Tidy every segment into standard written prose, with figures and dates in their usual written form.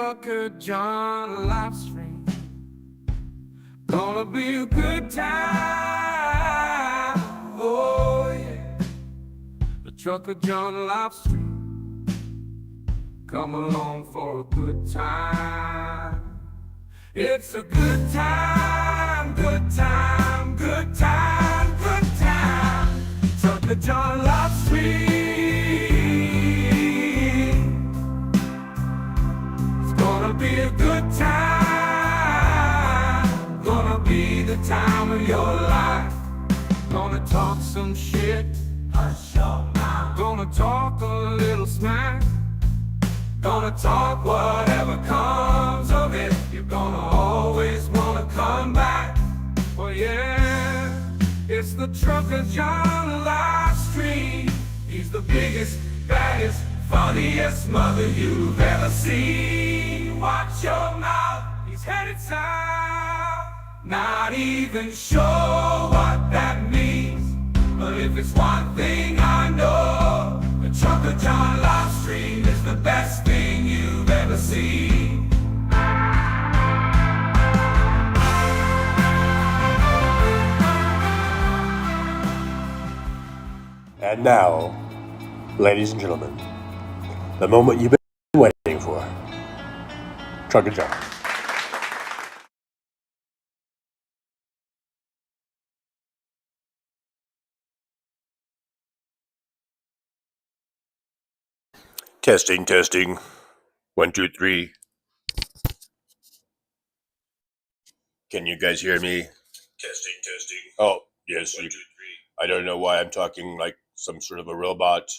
trucker John live stream. Gonna be a good time. Oh yeah. The trucker John live stream. Come along for a good time. It's a good time, good time, good time, good time. Trucker John live stream. It's gonna be a good time. Gonna be the time of your life. Gonna talk some shit. Hush your mouth. Gonna talk a little smack. Gonna talk whatever comes of it. You're gonna always wanna come back. Well, yeah, it's the trucker John live stream. He's the biggest, baddest, funniest mother you've ever seen. Watch your mouth, he's headed south. Not even sure what that means, but if it's one thing I know, the trucker John live stream is the best thing you've ever seen. And now, ladies and gentlemen, the moment you've been waiting for. Trucker John. Testing, testing. 1, 2, 3. Can you guys hear me? Testing, testing. Oh, yes. 1, 2, 3. I don't know why I'm talking like some sort of a robot.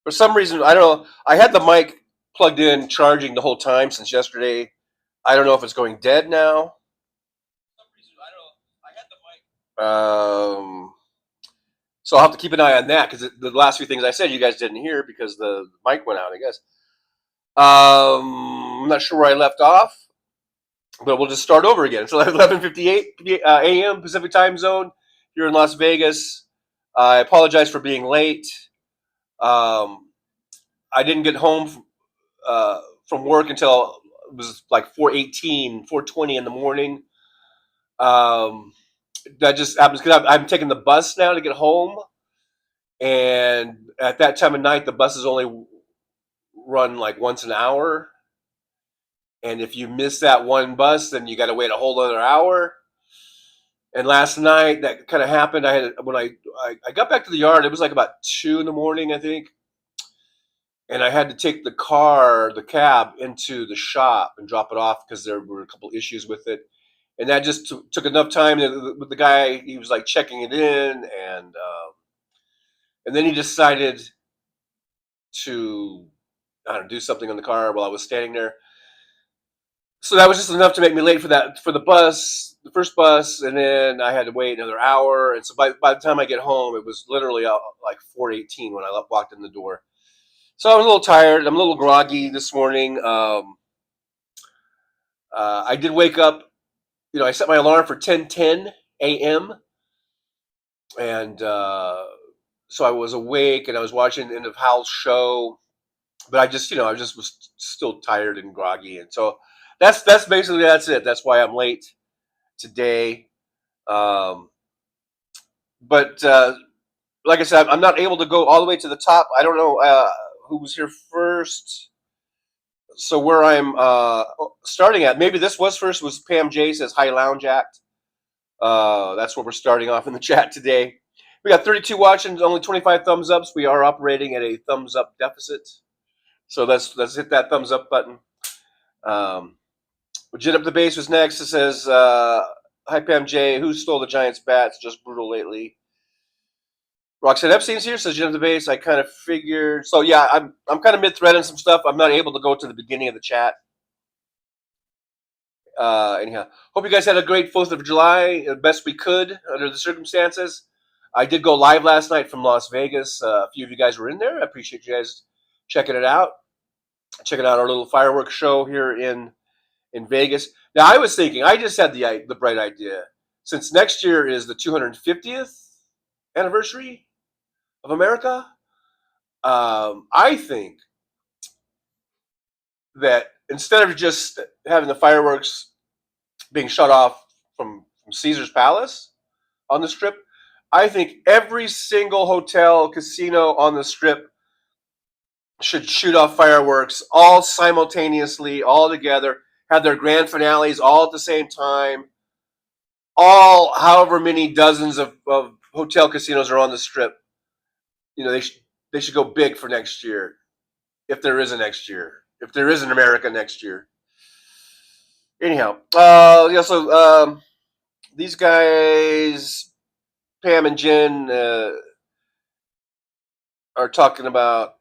For some reason, I don't know. I had the mic plugged in, charging the whole time since yesterday. I don't know if it's going dead now. So I'll have to keep an eye on that because the last few things I said you guys didn't hear because the mic went out, I guess. I'm not sure where I left off, but we'll just start over again. It's 11:58 a.m. Pacific Time Zone here in Las Vegas. I apologize for being late. I didn't get home from work until it was like 4:18, 4:20 in the morning. That just happens because I'm taking the bus now to get home. And at that time of night, the buses only run like once an hour. And if you miss that one bus, then you got to wait a whole other hour. And last night, that kind of happened. When I got back to the yard, it was like about 2 in the morning, I think. And I had to take the cab into the shop and drop it off because there were a couple issues with it. And that just took enough time with the guy. He was like checking it in, and then he decided to, I don't know, do something on the car while I was standing there. So that was just enough to make me late for the bus, the first bus, and then I had to wait another hour. And so by the time I get home, it was literally like 4:18 when I walked in the door. So I was a little tired. I'm a little groggy this morning. I did wake up. I set my alarm for 10:10 a.m. and so I was awake and I was watching the end of Hal's show, but I just was still tired and groggy, and so that's basically that's it. That's why I'm late today. Um, but like I said, I'm not able to go all the way to the top. I don't know who was here first. So where I'm starting at, maybe this was first, was Pam J says hi Lounge Act. That's where we're starting off in the chat today. We got 32 watching, only 25 thumbs ups. We are operating at a thumbs up deficit. So let's hit that thumbs up button. Legit Up the Base was next. It says, hi Pam J, who stole the Giants bats? Just brutal lately. Roxanne Epstein's here, says Legit Up the Base. I kind of figured. So yeah, I'm kind of mid-thread on some stuff. I'm not able to go to the beginning of the chat. Anyhow, hope you guys had a great 4th of July, the best we could under the circumstances. I did go live last night from Las Vegas. A few of you guys were in there. I appreciate you guys checking it out. Checking out our little fireworks show here in Vegas. Now, I was thinking, I just had the bright idea. Since next year is the 250th anniversary of America, I think that instead of just having the fireworks being shut off from Caesar's Palace on the Strip, I think every single hotel, casino on the Strip should shoot off fireworks all simultaneously, all together, have their grand finales all at the same time. All however many dozens of hotel casinos are on the Strip. They should go big for next year, if there is a next year, if there is an America next year. Anyhow, yeah. So these guys, Pam and Jen, are talking about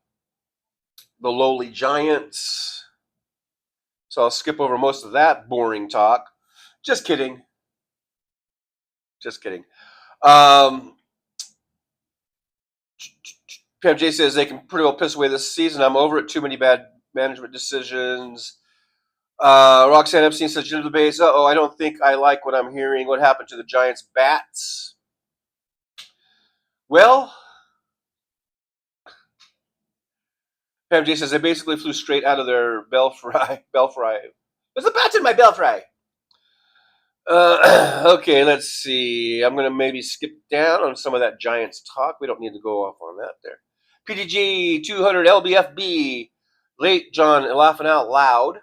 the lowly giants. So I'll skip over most of that boring talk. Just kidding. Just kidding. Pam J says they can pretty well piss away this season. I'm over it. Too many bad management decisions. Roxanne Epstein says, to the base. I don't think I like what I'm hearing. What happened to the Giants bats? Well, Pam J says they basically flew straight out of their belfry. There's a bat in my belfry. Okay, let's see. I'm going to maybe skip down on some of that Giants talk. We don't need to go off on that there. PDG 200 LBFB. Late John laughing out loud.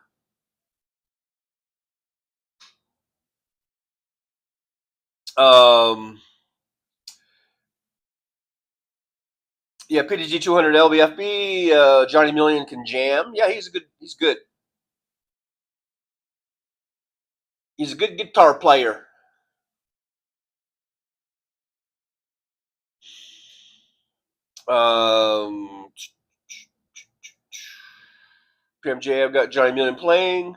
Yeah, PDG 200 LBFB. Johnny Million can jam. Yeah, he's good. He's good. He's a good guitar player. PMJ, I've got Johnny Million playing.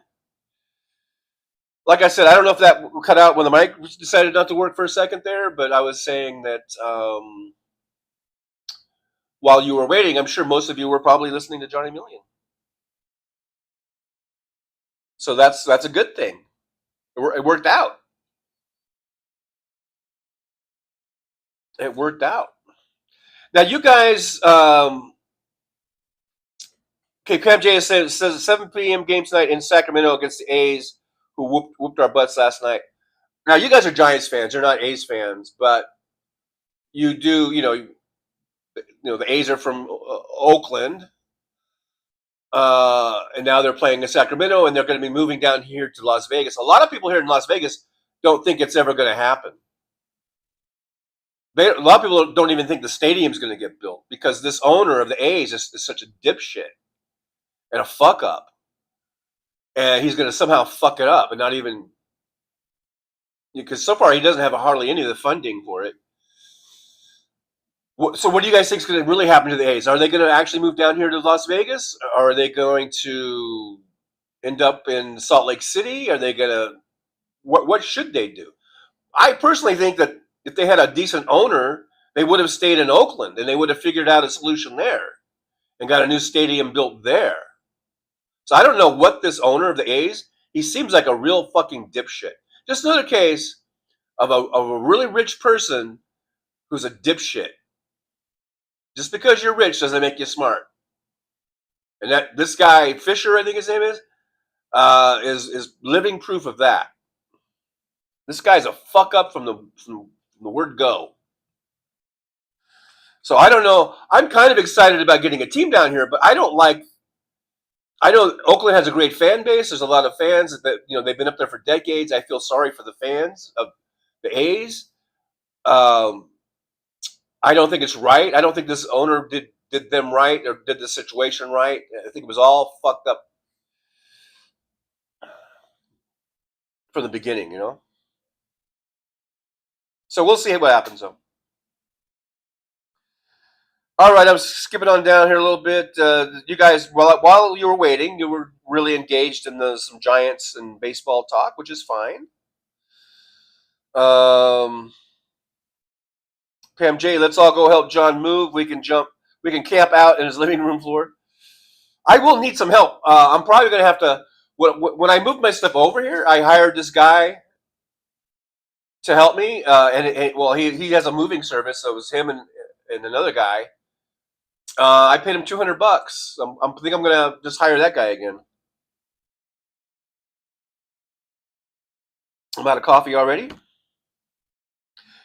Like I said, I don't know if that cut out when the mic decided not to work for a second there, but I was saying that while you were waiting, I'm sure most of you were probably listening to Johnny Million. So that's a good thing. It worked out. It worked out. Now you guys, okay, Pam J says a 7 p.m. game tonight in Sacramento against the A's, who whooped our butts last night. Now you guys are Giants fans, you're not A's fans, but you do, the A's are from Oakland, and now they're playing in Sacramento, and they're going to be moving down here to Las Vegas. A lot of people here in Las Vegas don't think it's ever going to happen. A lot of people don't even think the stadium's going to get built because this owner of the A's is such a dipshit and a fuck up, and he's going to somehow fuck it up and not even, because so far he doesn't have hardly any of the funding for it. So what do you guys think is going to really happen to the A's? Are they going to actually move down here to Las Vegas? Or are they going to end up in Salt Lake City? Are they gonna what should they do? I personally think that if they had a decent owner, they would have stayed in Oakland and they would have figured out a solution there and got a new stadium built there. So I don't know what this owner of the A's, he seems like a real fucking dipshit. Just another case of a really rich person who's a dipshit. Just because you're rich doesn't make you smart. And that this guy Fisher, I think his name is living proof of that. This guy's a fuck up from the word go. So I don't know. I'm kind of excited about getting a team down here, but I don't like. I know Oakland has a great fan base. There's a lot of fans that they've been up there for decades. I feel sorry for the fans of the A's. Um, I don't think it's right. I don't think this owner did them right or did the situation right. I think it was all fucked up from the beginning, So we'll see what happens, though. All right, I'm skipping on down here a little bit. You guys, while you were waiting, you were really engaged in some Giants and baseball talk, which is fine. Pam J, let's all go help John move. We can camp out in his living room floor. I will need some help. I'm probably going to have to, when I moved my stuff over here, I hired this guy to help me. He has a moving service, so it was him and another guy. I paid him $200. I think I'm going to just hire that guy again. I'm out of coffee already.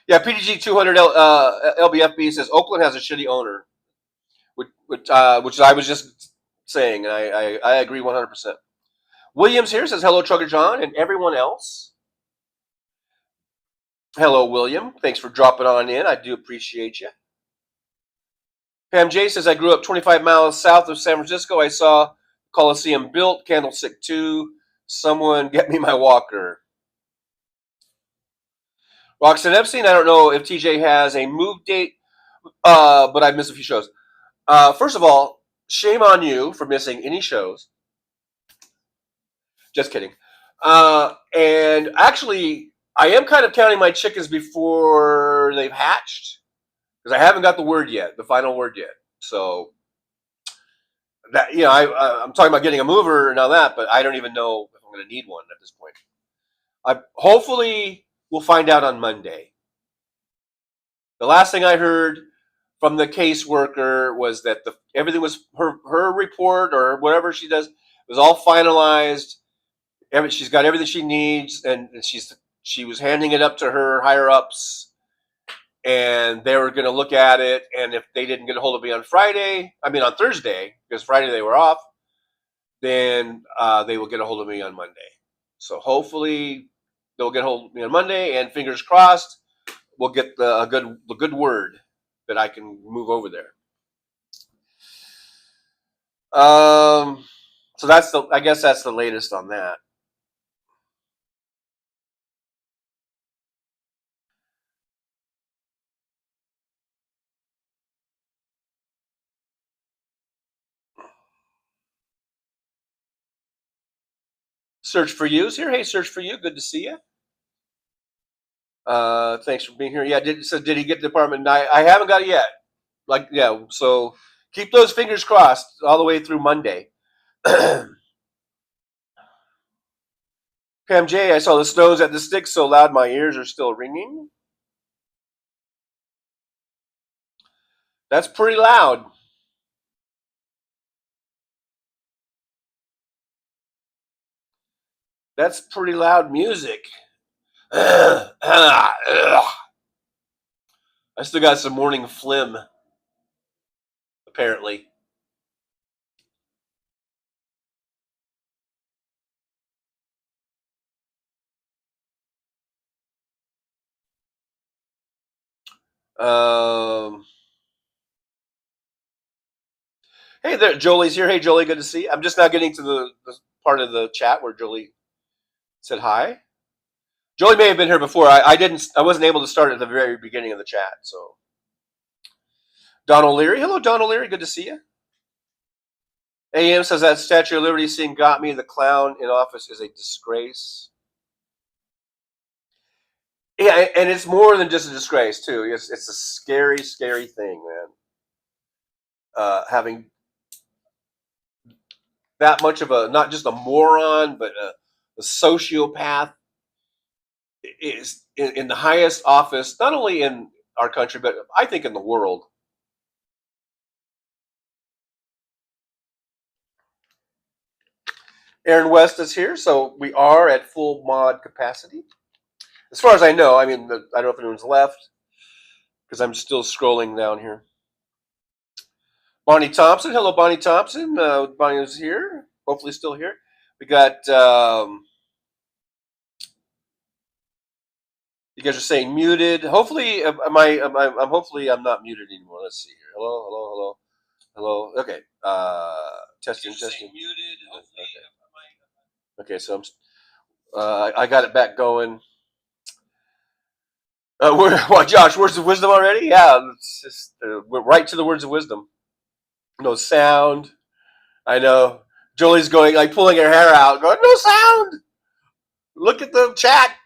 Yeah, PDG 200 LBFB says Oakland has a shitty owner, which I was just saying, and I agree 100%. Williams here says hello, Trucker John, and everyone else. Hello, William. Thanks for dropping on in. I do appreciate you. Pam J says I grew up 25 miles south of San Francisco. I saw Coliseum built, Candlestick 2. Someone get me my walker. Roxanne Epstein, I don't know if TJ has a move date, but I've missed a few shows. First of all, shame on you for missing any shows. Just kidding. And actually, I am kind of counting my chickens before they've hatched because I haven't got the final word yet. So that I'm talking about getting a mover and all that, but I don't even know if I'm going to need one at this point. Hopefully we'll find out on Monday. The last thing I heard from the caseworker was that everything was her report or whatever she does was all finalized. She's got everything she needs, and she was handing it up to her higher ups, and they were going to look at it. And if they didn't get a hold of me on Thursday, because Friday they were off, then they will get a hold of me on Monday. So hopefully they'll get a hold of me on Monday, and fingers crossed, we'll get the good word that I can move over there. So I guess that's the latest on that. Search for You's here. Hey, Search for You. Good to see you. Thanks for being here. Yeah, did he get the apartment? I haven't got it yet. So keep those fingers crossed all the way through Monday. Pam J, I saw the snows at the stick so loud my ears are still ringing. That's pretty loud. That's pretty loud music. I still got some morning phlegm, apparently. Hey there, Jolie's here. Hey, Jolie, good to see you. I'm just now getting to the part of the chat where Jolie said hi. Jolie may have been here before. I wasn't able to start at the very beginning of the chat. So, Don O'Leary, hello, Don O'Leary, good to see you. AM says that Statue of Liberty scene got me. The clown in office is a disgrace. Yeah, and it's more than just a disgrace too. It's a scary, scary thing, man. Having that much of a not just a moron, but a sociopath is in the highest office, not only in our country, but I think in the world. Aaron West is here, so we are at full mod capacity. As far as I know, I mean, I don't know if anyone's left because I'm still scrolling down here. Bonnie Thompson, hello, Bonnie Thompson. Bonnie is here, hopefully still here. We got. You guys are saying muted. Hopefully, hopefully I'm not muted anymore. Let's see here. Hello, hello, hello, hello. Okay. Testing, testing. Muted. Hopefully, okay. So I got it back going. What, Josh? Words of wisdom already? Yeah. It's just we're right to the words of wisdom. No sound. I know. Jolie's going like pulling her hair out, going no sound. Look at the chat.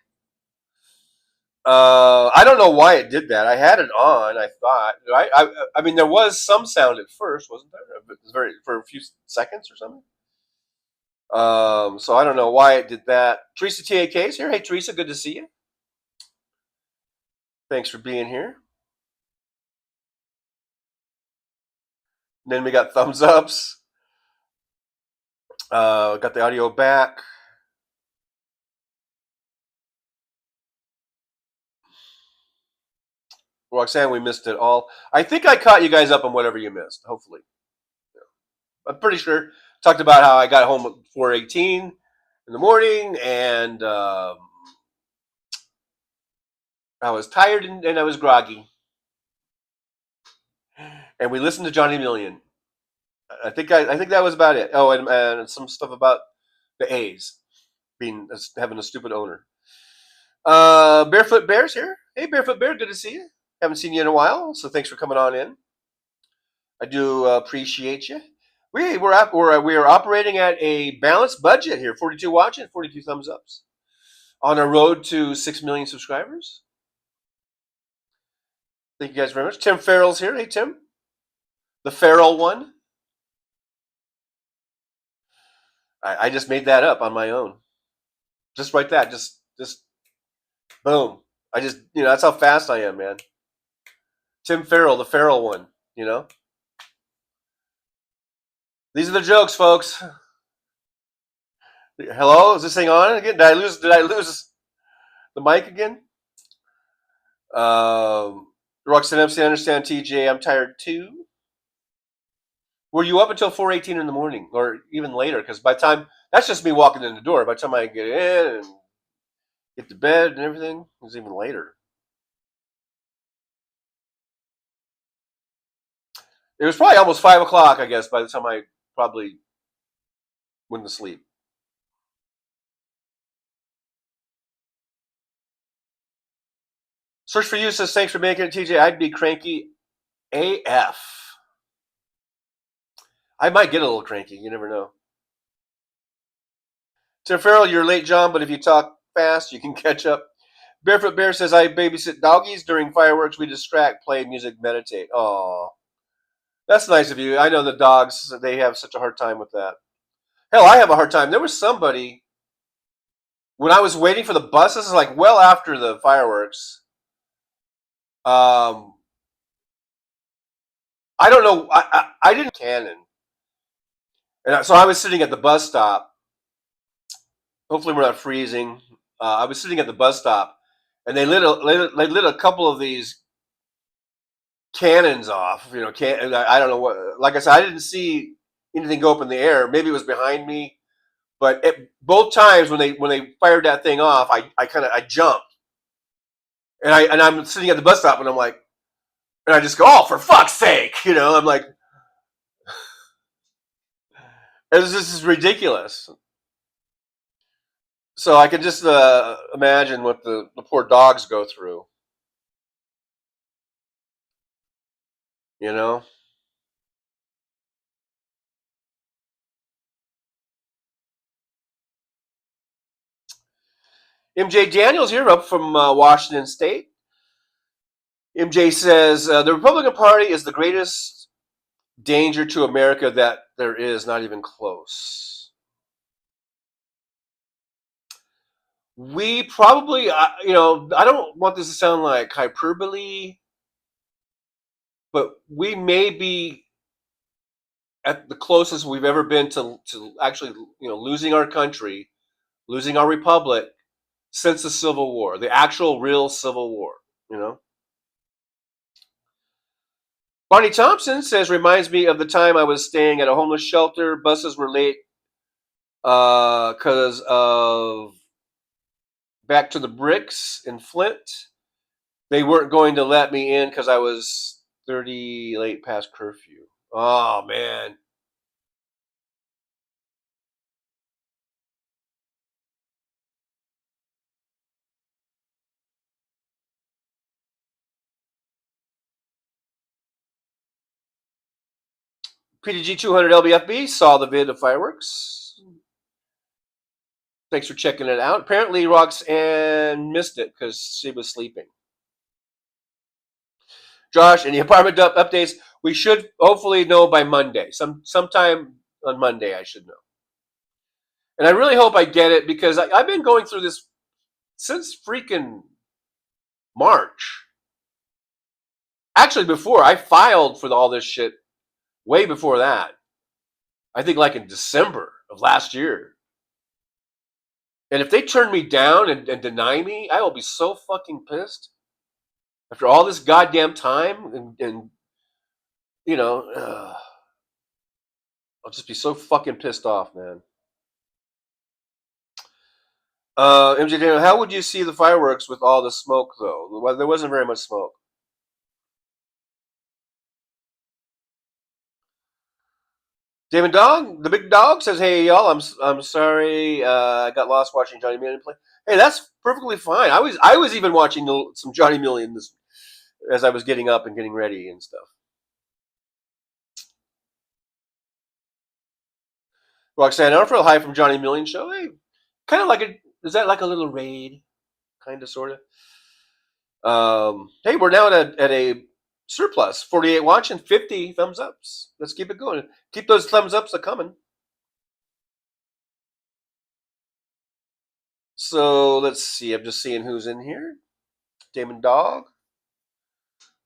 I don't know why it did that. I had it on. I thought. I mean, there was some sound at first, wasn't there? It was very for a few seconds or something. So I don't know why it did that. Teresa TAK is here. Hey, Teresa, good to see you. Thanks for being here. And then we got thumbs ups. Got the audio back. Roxanne, we missed it all. I think I caught you guys up on whatever you missed. Hopefully, I'm pretty sure. Talked about how I got home at 4:18 in the morning, and I was tired and I was groggy. And we listened to Johnny Million. I think that was about it. Oh, and some stuff about the A's being having a stupid owner. Barefoot Bear's here. Hey, Barefoot Bear, good to see you. Haven't seen you in a while, so thanks for coming on in. I do appreciate you. We are operating at a balanced budget here. 42 watching, 42 thumbs ups. On our road to 6 million subscribers. Thank you guys very much. Tim Farrell's here. Hey, Tim. The Farrell one. I just made that up on my own. Just like that. Just boom. I just, that's how fast I am, man. Tim Farrell, the Farrell one, These are the jokes, folks. Hello? Is this thing on again? Did I lose the mic again? Roxanne MC, I understand, TJ. I'm tired too. Were you up until 4:18 in the morning or even later? Because by the time, that's just me walking in the door. By the time I get in and get to bed and everything, it was even later. It was probably almost 5 o'clock, I guess, by the time I probably went to sleep. Search for You says, thanks for making it, TJ. I'd be cranky AF. I might get a little cranky. You never know. Tim Farrell, you're late, John, but if you talk fast, you can catch up. Barefoot Bear says, I babysit doggies. During fireworks, we distract, play music, meditate. Oh, that's nice of you. I know the dogs, they have such a hard time with that. Hell, I have a hard time. There was somebody, when I was waiting for the bus, this is like well after the fireworks. I don't know. I didn't cannon. And so I was sitting at the bus stop. Hopefully we're not freezing. I was sitting at the bus stop, and they lit a couple of these cannons off. I don't know what. Like I said, I didn't see anything go up in the air. Maybe it was behind me, but both times when they fired that thing off, I jumped, and I'm sitting at the bus stop, and I'm like, and I just go, oh, for fuck's sake, I'm like, this is ridiculous. So I can just imagine what the poor dogs go through. MJ Daniels here, up from Washington State. MJ says the Republican Party is the greatest danger to America that there is, not even close. We probably, I don't want this to sound like hyperbole, but we may be at the closest we've ever been to actually, losing our country, losing our republic since the Civil War, the actual real Civil War, Barney Thompson says, reminds me of the time I was staying at a homeless shelter. Buses were late because of Back to the Bricks in Flint. They weren't going to let me in because I was 30 late past curfew. Oh, man. PDG 200 LBFB saw the vid of fireworks. Thanks for checking it out. Apparently, Roxanne missed it because she was sleeping. Josh, any apartment updates? We should hopefully know by Monday. Sometime on Monday, I should know. And I really hope I get it because I've been going through this since freaking March. Actually, before I filed for all this shit, way before that. I think like in December of last year. And if they turn me down and deny me, I will be so fucking pissed. After all this goddamn time, and I'll just be so fucking pissed off, man. MJ Daniel, how would you see the fireworks with all the smoke, though? Well, there wasn't very much smoke. David Dog, the big dog, says, "Hey y'all, I'm sorry, I got lost watching Johnny Million play." Hey, that's perfectly fine. I was even watching some Johnny Million as I was getting up and getting ready and stuff. Roxanne, I don't feel high from Johnny Million show. Hey, kind of like is that like a little raid, kind of, sort of. Hey, we're now at a surplus. 48 watching, 50 thumbs ups. Let's keep it going. Keep those thumbs ups a coming. So let's see. I'm just seeing who's in here. Damon Dog.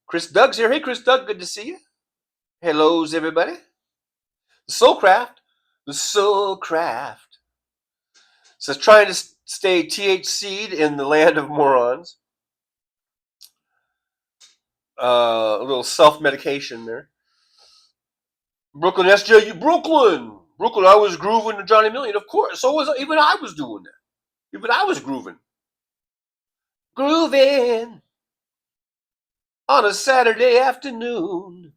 Chris Doug's here. Hey, Chris Doug, good to see you. Hello's everybody. The Soulcraft. The Soulcraft says, trying to stay THC'd in the land of morons. A little self-medication there. Brooklyn SJU, Brooklyn, I was grooving to Johnny Million, of course. So was even I was doing that. Even I was grooving on a Saturday afternoon.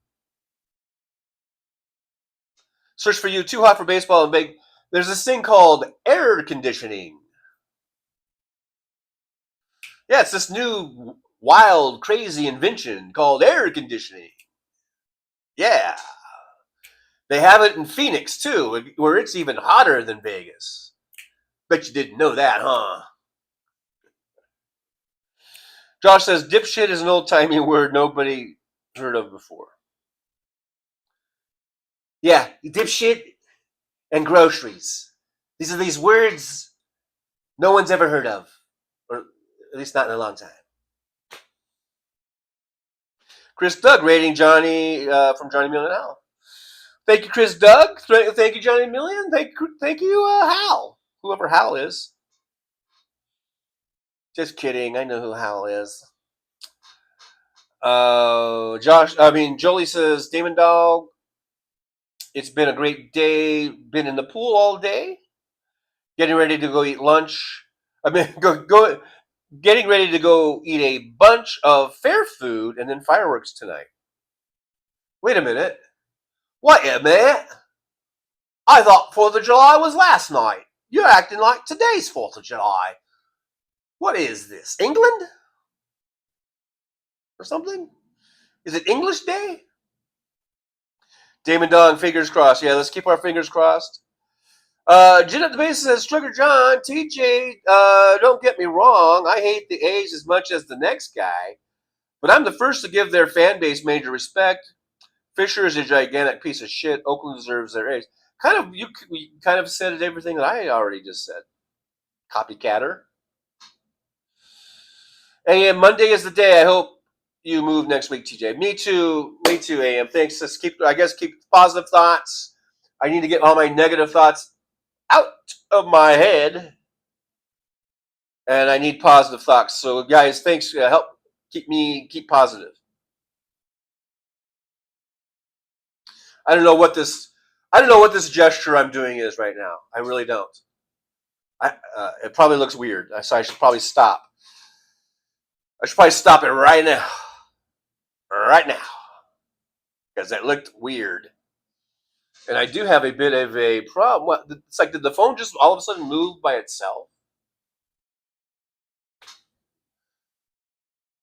Search for you, too hot for baseball and big. There's this thing called air conditioning. Yeah, it's this new wild, crazy invention called air conditioning. Yeah. They have it in Phoenix, too, where it's even hotter than Vegas. Bet you didn't know that, huh? Josh says, dipshit is an old-timey word nobody heard of before. Yeah, dipshit and groceries. These are these words no one's ever heard of, or at least not in a long time. Chris Doug rating Johnny from Johnny Million Hal. Thank you, Chris Doug. Thank you, Johnny Million. Thank you, Hal. Whoever Hal is. Just kidding. I know who Hal is. Jolie says, Damon Dog, it's been a great day. Been in the pool all day. Getting ready to go eat lunch. Getting ready to go eat a bunch of fair food and then fireworks tonight. Wait a minute. Wait a minute. I thought 4th of July was last night. You're acting like today's 4th of July. What is this? England? Or something? Is it English Day? Damon Dong, fingers crossed. Yeah, let's keep our fingers crossed. Jen at the base says, Trigger John, TJ, don't get me wrong. I hate the A's as much as the next guy, but I'm the first to give their fan base major respect. Fisher is a gigantic piece of shit. Oakland deserves their A's. You kind of said everything that I already just said. Copycatter. AM Monday is the day. I hope you move next week, TJ. Me too. Me too. AM. Thanks. Just keep positive thoughts. I need to get all my negative thoughts out of my head, and I need positive thoughts. So, guys, thanks. Help keep positive. I don't know what this gesture I'm doing is right now. I really don't. It probably looks weird, so I should probably stop. I should probably stop it right now, because it looked weird. And I do have a bit of a problem. What? It's like, did the phone just all of a sudden move by itself?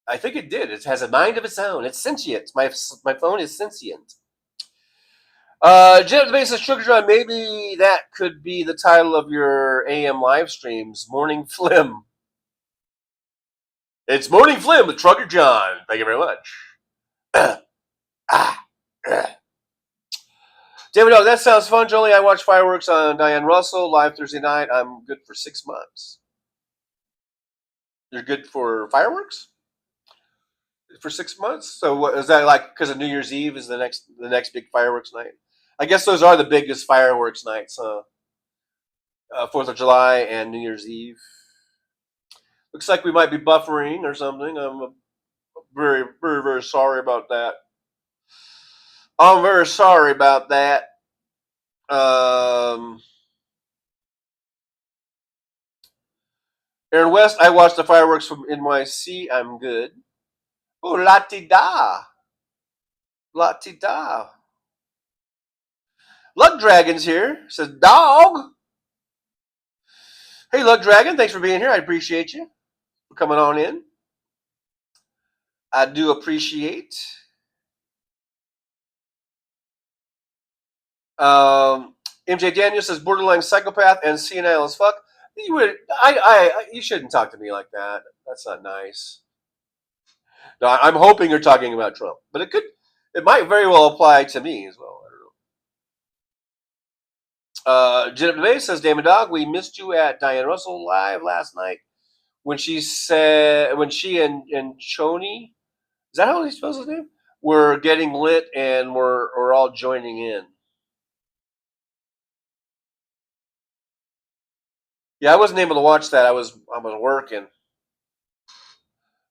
I think it did. It has a mind of its own. It's sentient. My phone is sentient. Jim Basis Sugar John, maybe that could be the title of your AM live streams, Morning Flim. It's Morning Flim with Trucker John. Thank you very much. David, that sounds fun, Jolie. I watched fireworks on Diane Russell live Thursday night. I'm good for 6 months. You're good for fireworks? For 6 months? So what is that, like because of New Year's Eve is the next big fireworks night? I guess those are the biggest fireworks nights, 4th of July and New Year's Eve. Looks like we might be buffering or something. I'm very, very, very sorry about that. I'm very sorry about that. Aaron West, I watched the fireworks from NYC. I'm good. Oh, la-ti-da. La-ti-da. Luck Dragon's here. Says, dog. Hey, Luck Dragon, thanks for being here. I appreciate you for coming on in. I do appreciate. MJ Daniel says, borderline psychopath and senile as fuck. You shouldn't talk to me like that. That's not nice. No, I'm hoping you're talking about Trump, but it might very well apply to me as well. I don't know. Jennifer Bay says, Damon Dog, we missed you at Diane Russell live last night when she and Choney, is that how he spells his name? We're getting lit and we're all joining in. Yeah, I wasn't able to watch that. I was working.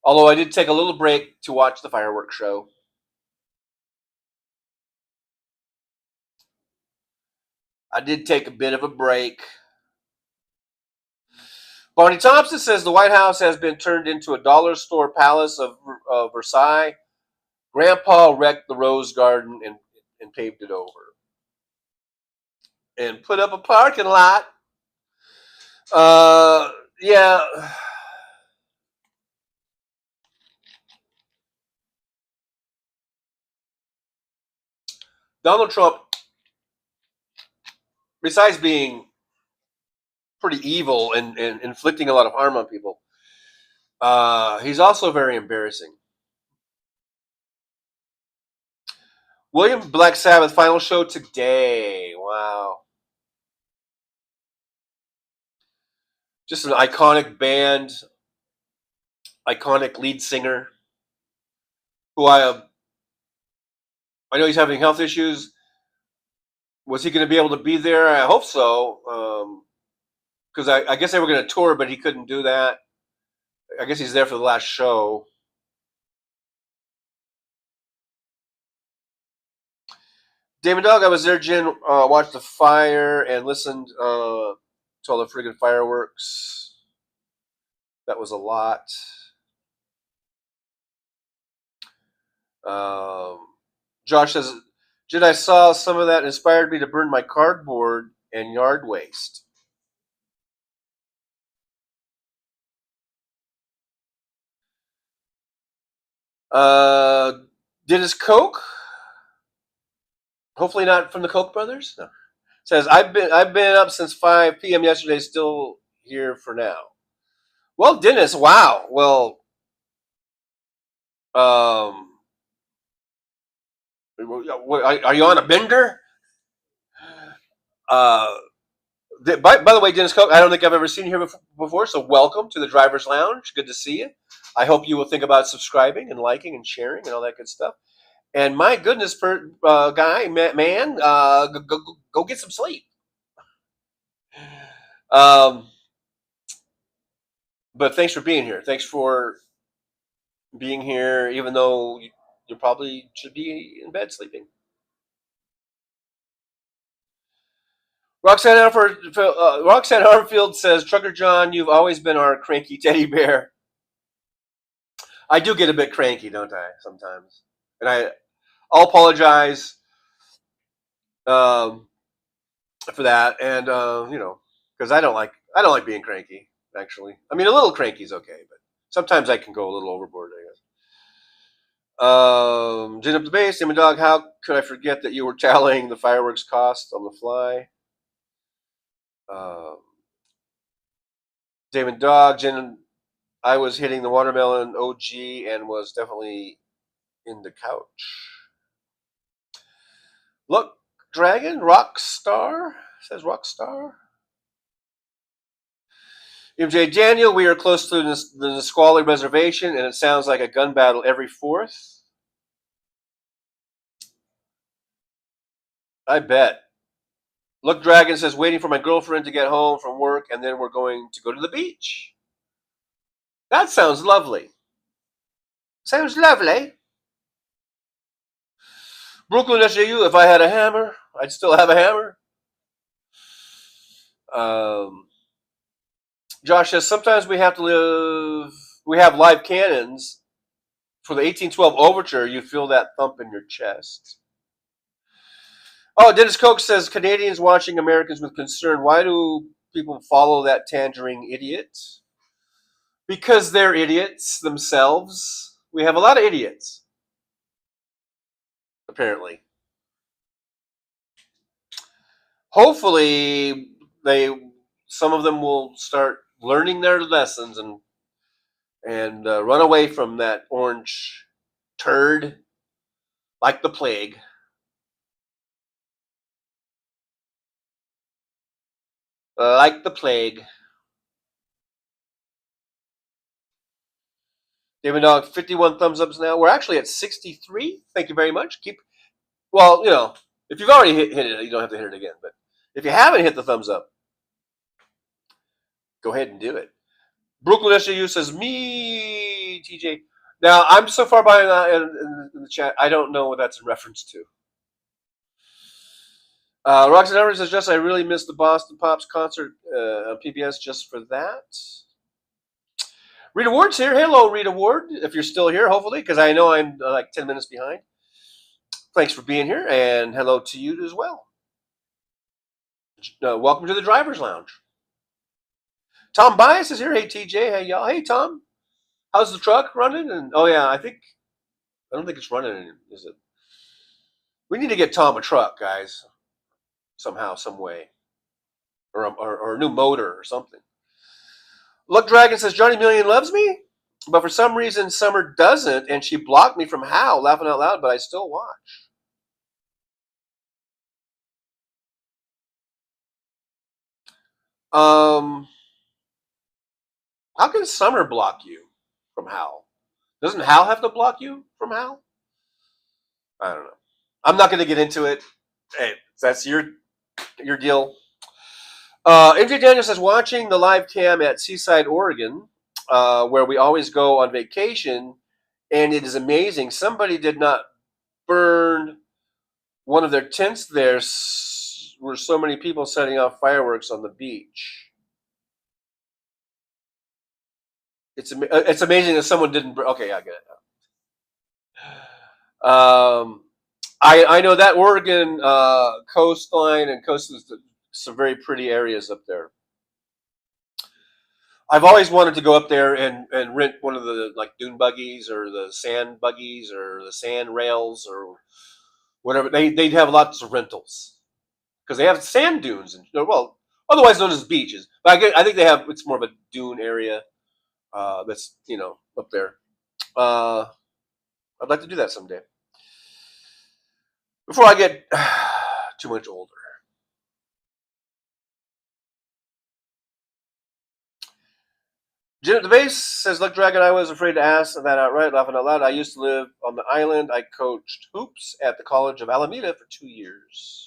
Although I did take a little break to watch the fireworks show. I did take a bit of a break. Barney Thompson says the White House has been turned into a dollar store palace of Versailles. Grandpa wrecked the Rose Garden and paved it over. And put up a parking lot. Yeah. Donald Trump, besides being pretty evil and inflicting a lot of harm on people, he's also very embarrassing. William Black Sabbath final show today. Wow. Just an iconic band, iconic lead singer, who I know he's having health issues. Was he going to be able to be there? I hope so. Because I guess they were going to tour, but he couldn't do that. I guess he's there for the last show. Damon Dog, I was there, Jen. Watched the fire and listened to all the friggin' fireworks. That was a lot. Josh says, Jen, I saw some of that inspired me to burn my cardboard and yard waste. Dennis Koch. Hopefully not from the Koch brothers. No. Says I've been up since 5 p.m. yesterday. Still here for now. Well, Dennis, wow. Well, um, are you on a bender? Uh, by the way, Dennis Koch, I don't think I've ever seen you here before, so welcome to the Driver's Lounge. Good to see you. I hope you will think about subscribing and liking and sharing and all that good stuff. And my goodness, guy, man, go get some sleep. Um, but thanks for being here. Thanks for being here, even though you probably should be in bed sleeping. Roxanne Armfield says, Trucker John, you've always been our cranky teddy bear. I do get a bit cranky, don't I, sometimes? And I'll apologize um, for that, and because I don't like being cranky. Actually, I mean, a little cranky is okay, but sometimes I can go a little overboard, I guess. Gin up the base, Damon Dog. How could I forget that you were tallying the fireworks cost on the fly? Um, Damon Dog, Gin. I was hitting the watermelon OG and was definitely in the couch. Look, Dragon, Rockstar says Rockstar. MJ Daniel, we are close to the Nisqually Reservation, and it sounds like a gun battle every fourth. I bet. Look, Dragon says, waiting for my girlfriend to get home from work, and then we're going to go to the beach. That sounds lovely. Sounds lovely. Brooklyn SJU, if I had a hammer, I'd still have a hammer. Josh says, sometimes we have live cannons. For the 1812 overture, you feel that thump in your chest. Oh, Dennis Koch says, Canadians watching Americans with concern. Why do people follow that tangerine idiot? Because they're idiots themselves. We have a lot of idiots, apparently. Hopefully, some of them will start learning their lessons and run away from that orange turd like the plague. Like the plague. David Dog, 51 thumbs ups now. We're actually at 63. Thank you very much. Well, if you've already hit it, you don't have to hit it again. But if you haven't hit the thumbs up, go ahead and do it. Brooklyn SJU says, me, TJ. Now, I'm so far behind in the chat, I don't know what that's in reference to. Roxanne Evers says, just I really missed the Boston Pops concert on PBS just for that. Rita Ward's here. Hello, Rita Ward, if you're still here, hopefully, because I know I'm like 10 minutes behind. Thanks for being here, and hello to you as well. Welcome to the Driver's Lounge. Tom Bias is here. Hey, TJ. Hey, y'all. Hey, Tom. How's the truck running? And yeah, I don't think it's running. Is it? We need to get Tom a truck, guys. Somehow, some way, or a new motor or something. Look, Dragon says Johnny Million loves me, but for some reason Summer doesn't, and she blocked me from How, laughing out loud, but I still watch. How can Summer block you from Hal? Doesn't Hal have to block you from Hal? I don't know. I'm not going to get into it. Hey, that's your deal. MJ Daniel says, watching the live cam at Seaside, Oregon, where we always go on vacation, and it is amazing. Somebody did not burn one of their tents there. Were so many people setting off fireworks on the beach. It's amazing that someone didn't. Okay, I get it. I know that Oregon coastline and coast is some very pretty areas up there. I've always wanted to go up there and rent one of the like dune buggies or the sand buggies or the sand rails or whatever. They'd have lots of rentals because they have sand dunes and well, otherwise known as beaches. But I think they have it's more of a dune area that's up there. Uh, I'd like to do that someday before I get too much older. Jim at the base says, "Look, Dragon, I was afraid to ask that outright, laughing out loud. I used to live on the island. I coached hoops at the College of Alameda for 2 years."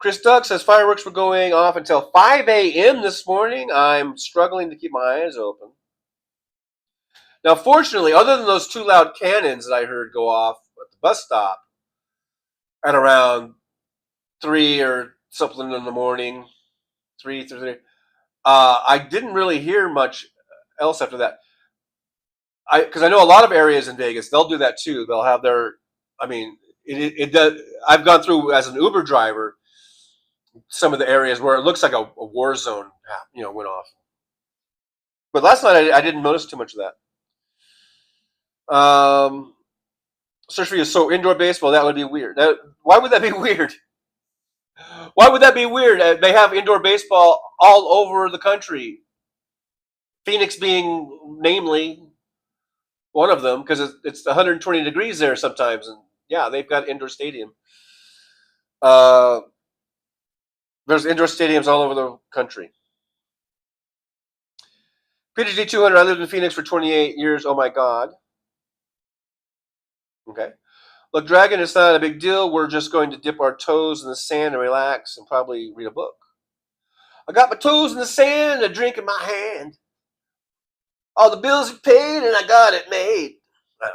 Chris Duck says, "Fireworks were going off until 5 a.m. this morning. I'm struggling to keep my eyes open." Now, fortunately, other than those two loud cannons that I heard go off at the bus stop at around 3 or something in the morning, 3, I didn't really hear much else after that. Because I know a lot of areas in Vegas, they'll do that too. They'll have their, I mean, it does. I've gone through as an Uber driver some of the areas where it looks like a war zone, went off. But last night I didn't notice too much of that. Search for you. So indoor baseball, that would be weird. Why would that be weird? Why would that be weird? They have indoor baseball all over the country. Phoenix being namely one of them, because it's 120 degrees there sometimes, and yeah, they've got indoor stadium. There's indoor stadiums all over the country. PhD 200. I lived in Phoenix for 28 years. Oh my God. Okay. Look, Dragon, it's not a big deal. We're just going to dip our toes in the sand and relax and probably read a book. I got my toes in the sand, a drink in my hand. All the bills are paid and I got it made.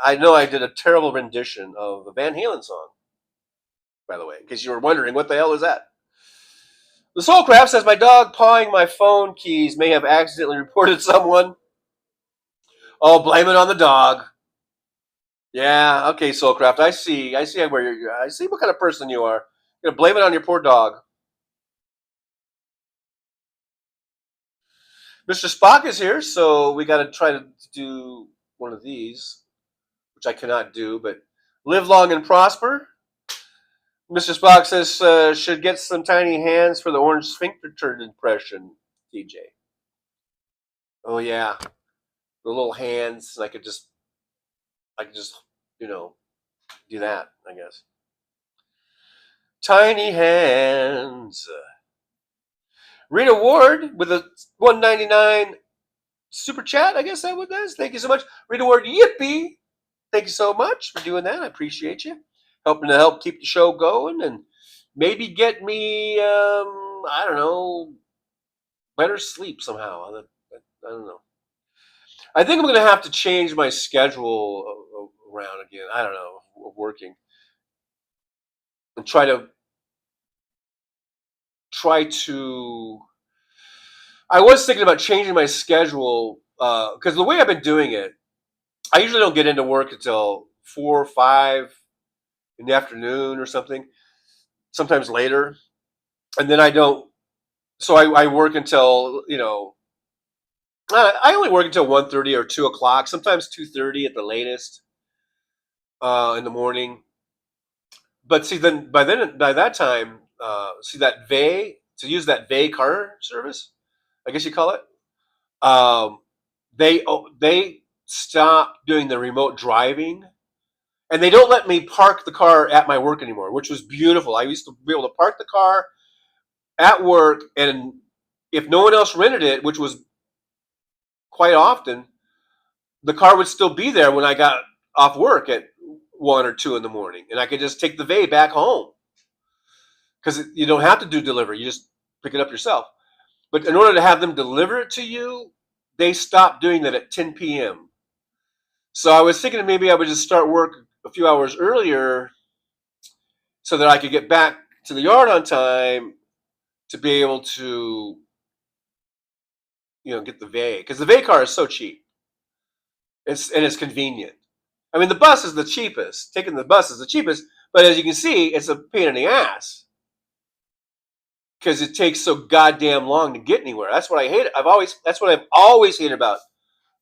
I know I did a terrible rendition of the Van Halen song, by the way, in case you were wondering what the hell is that. The Soulcraft says, my dog pawing my phone keys may have accidentally reported someone. Oh, blame it on the dog. Yeah, okay, Soulcraft. I see where you're. I see what kind of person you are. You're gonna blame it on your poor dog. Mr. Spock is here, so we got to try to do one of these, which I cannot do. But live long and prosper. Mr. Spock says should get some tiny hands for the orange sphincter turd impression. TJ. Oh yeah, the little hands. And I could just do that. I guess. Tiny hands. Rita Ward with a $1.99 super chat. I guess that what that is. Thank you so much, Rita Ward. Yippee! Thank you so much for doing that. I appreciate you helping to help keep the show going and maybe get me I don't know, better sleep somehow. I don't know. I think I'm going to have to change my schedule around again. I don't know, of working and try to. I was thinking about changing my schedule because the way I've been doing it, I usually don't get into work until 4 or 5 in the afternoon or something. Sometimes later, and then I don't. So I work until I only work until 1:30 or 2 o'clock. Sometimes 2:30 at the latest in the morning. But see, by that time, see that Vay to use that Vay car service, I guess you call it. They stopped doing the remote driving, and they don't let me park the car at my work anymore, which was beautiful. I used to be able to park the car at work, and if no one else rented it, which was quite often, the car would still be there when I got off work at 1 or 2 in the morning, and I could just take the Vay back home because you don't have to do delivery; you just pick it up yourself. But in order to have them deliver it to you, they stopped doing that at 10 p.m. So I was thinking maybe I would just start work a few hours earlier so that I could get back to the yard on time to be able to, get the Vay. Because the Vay car is so cheap. It's convenient. I mean, the bus is the cheapest. Taking the bus is the cheapest. But as you can see, it's a pain in the ass. Because it takes so goddamn long to get anywhere. That's what I hate. That's what I've always hated about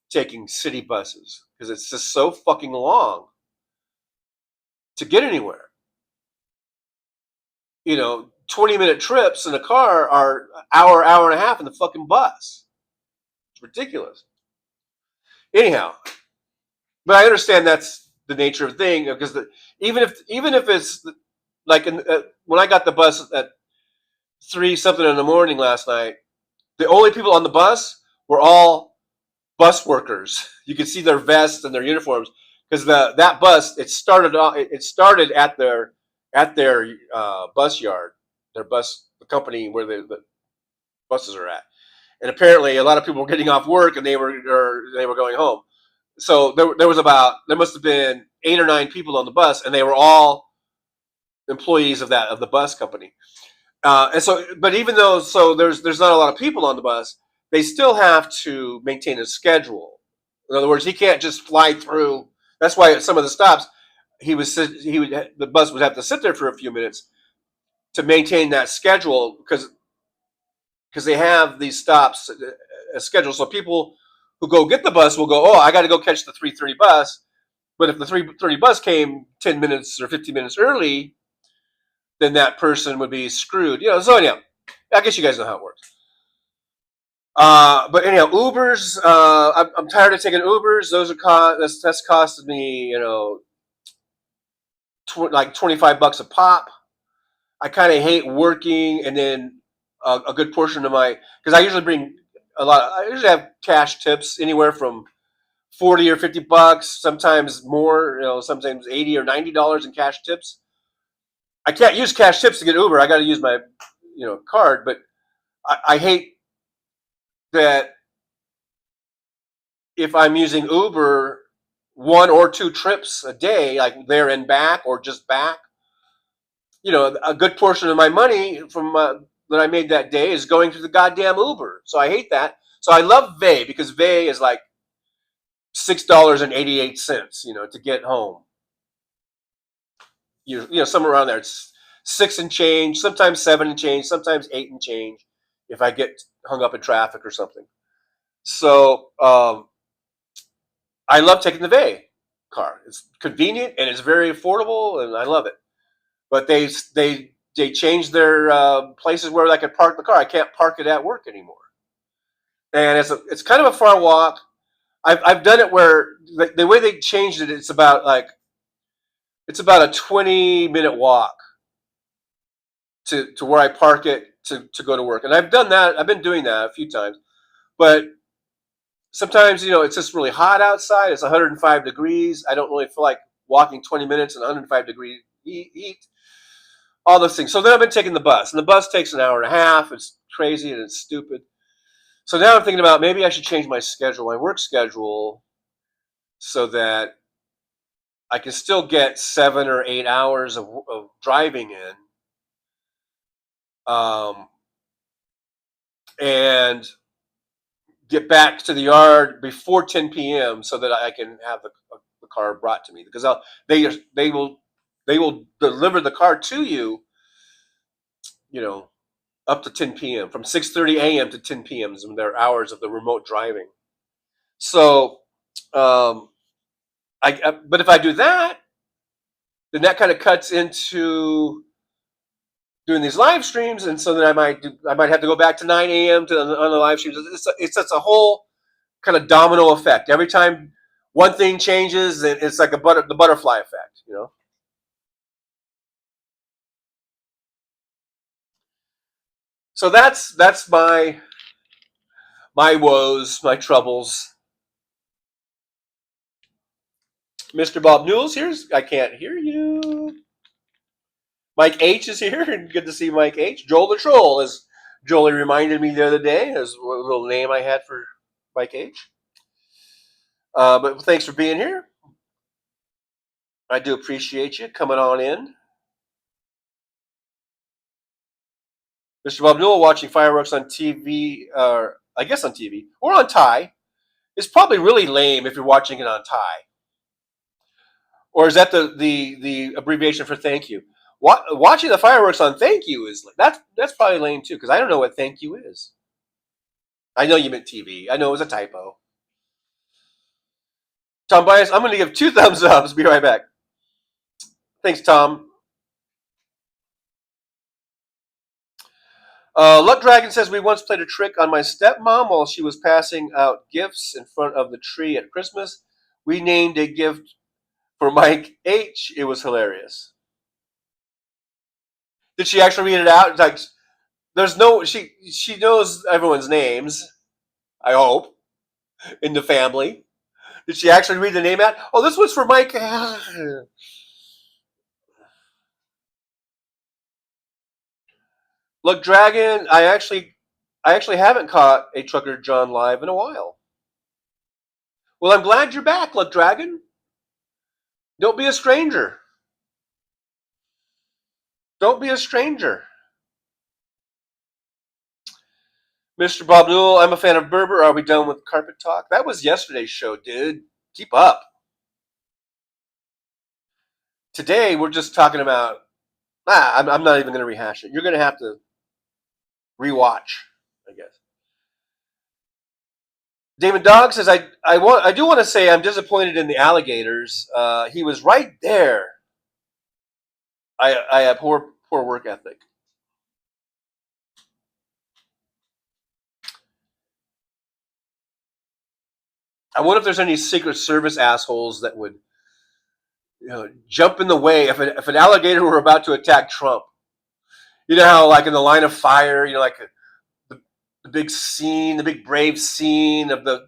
taking city buses, because it's just so fucking long to get anywhere. 20-minute trips in a car are hour and a half in the fucking bus. It's ridiculous. Anyhow, but I understand that's the nature of the thing because even if it's like when I got the bus at 3 something in the morning last night, the only people on the bus were all bus workers. You could see their vests and their uniforms because that bus it started at their bus yard, the company where the buses are at, and apparently a lot of people were getting off work and they were going home. So there must have been 8 or 9 people on the bus, and they were all employees of the bus company. And so, but even though there's not a lot of people on the bus, they still have to maintain a schedule. In other words, he can't just fly through. That's why at some of the stops, the bus would have to sit there for a few minutes to maintain that schedule because they have these stops a schedule. So people who go get the bus will go, oh, I got to go catch the 3:30 bus. But if the 3:30 bus came 10 minutes or 15 minutes early, then that person would be screwed. So anyhow, I guess you guys know how it works. But anyhow, Ubers. I'm tired of taking Ubers. That's costed me, like $25 a pop. I kind of hate working and then a good portion of because I usually bring a lot. I usually have cash tips anywhere from 40 or $50, sometimes more. Sometimes $80 or $90 in cash tips. I can't use cash tips to get Uber. I got to use my card. But I hate that if I'm using Uber 1 or 2 trips a day, like there and back or just back, a good portion of my money from that I made that day is going to the goddamn Uber. So I hate that. So I love Vay because Vay is like $6.88, to get home. Somewhere around there. It's 6 and change, sometimes 7 and change, sometimes 8 and change if I get hung up in traffic or something. So I love taking the Vay car. It's convenient and it's very affordable, and I love it. But they changed their places where I could park the car. I can't park it at work anymore, and it's kind of a far walk. I've done it where the way they changed it, it's about a 20-minute walk to where I park it to go to work, and I've done that. I've been doing that a few times, but sometimes it's just really hot outside. It's 105 degrees. I don't really feel like walking 20 minutes in 105-degree heat. All those things. So then I've been taking the bus, and the bus takes an hour and a half. It's crazy and it's stupid. So now I'm thinking about maybe I should change my work schedule, so that I can still get 7 or 8 hours of driving in, and get back to the yard before 10 p.m. so that I can have the car brought to me, because they will deliver the car to you, up to 10 p.m. from 6:30 a.m. to 10 p.m. is their hours of the remote driving. So, but if I do that, then that kind of cuts into doing these live streams, and so then I might have to go back to 9 a.m. on the live streams. It's a whole kind of domino effect. Every time one thing changes, it's like the butterfly effect. So that's my woes, my troubles. Mr. Bob Newell's here. I can't hear you. Mike H is here, and good to see Mike H. Joel the Troll, as Jolie reminded me the other day, as a little name I had for Mike H. But thanks for being here. I do appreciate you coming on in. Mr. Bob Newell watching fireworks on TV, I guess on TV, or on Thai. It's probably really lame if you're watching it on Thai. Or is that the abbreviation for thank you? Watching the fireworks on thank you that's probably lame too, because I don't know what thank you is. I know you meant TV. I know it was a typo. Tom Bias, I'm going to give 2 thumbs up. Be right back. Thanks, Tom. Luck Dragon says we once played a trick on my stepmom while she was passing out gifts in front of the tree at Christmas. We named a gift for Mike H. It was hilarious. Did she actually read it out? It's like there's no she knows everyone's names. I hope in the family. Did she actually read the name out? Oh, this one's for Mike. Look, Dragon, I actually haven't caught a Trucker John live in a while. Well, I'm glad you're back, Look, Dragon. Don't be a stranger. Don't be a stranger. Mr. Bob Newell, I'm a fan of Berber. Are we done with carpet talk? That was yesterday's show, dude. Keep up. Today, we're just talking about. I'm not even going to rehash it. You're going to have to rewatch, I guess. David Dog says, I do want to say I'm disappointed in the alligators. He was right there. I have poor work ethic. I wonder if there's any Secret Service assholes that would, jump in the way if an alligator were about to attack Trump. You know how, like in the line of fire, like the big scene, the big brave scene of the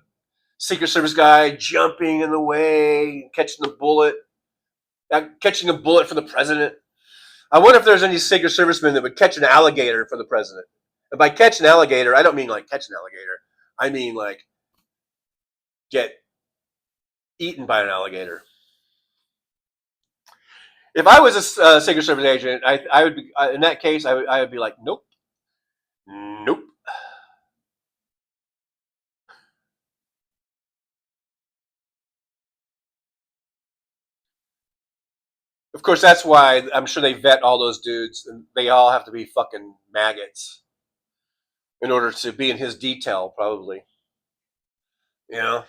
Secret Service guy jumping in the way, catching the bullet, catching a bullet for the president. I wonder if there's any Secret Servicemen that would catch an alligator for the president. And by catch an alligator, I don't mean like catch an alligator. I mean like get eaten by an alligator. If I was a Secret Service agent, I would be in that case. I would be like, nope, nope. Of course, that's why I'm sure they vet all those dudes, and they all have to be fucking maggots in order to be in his detail, probably. You know.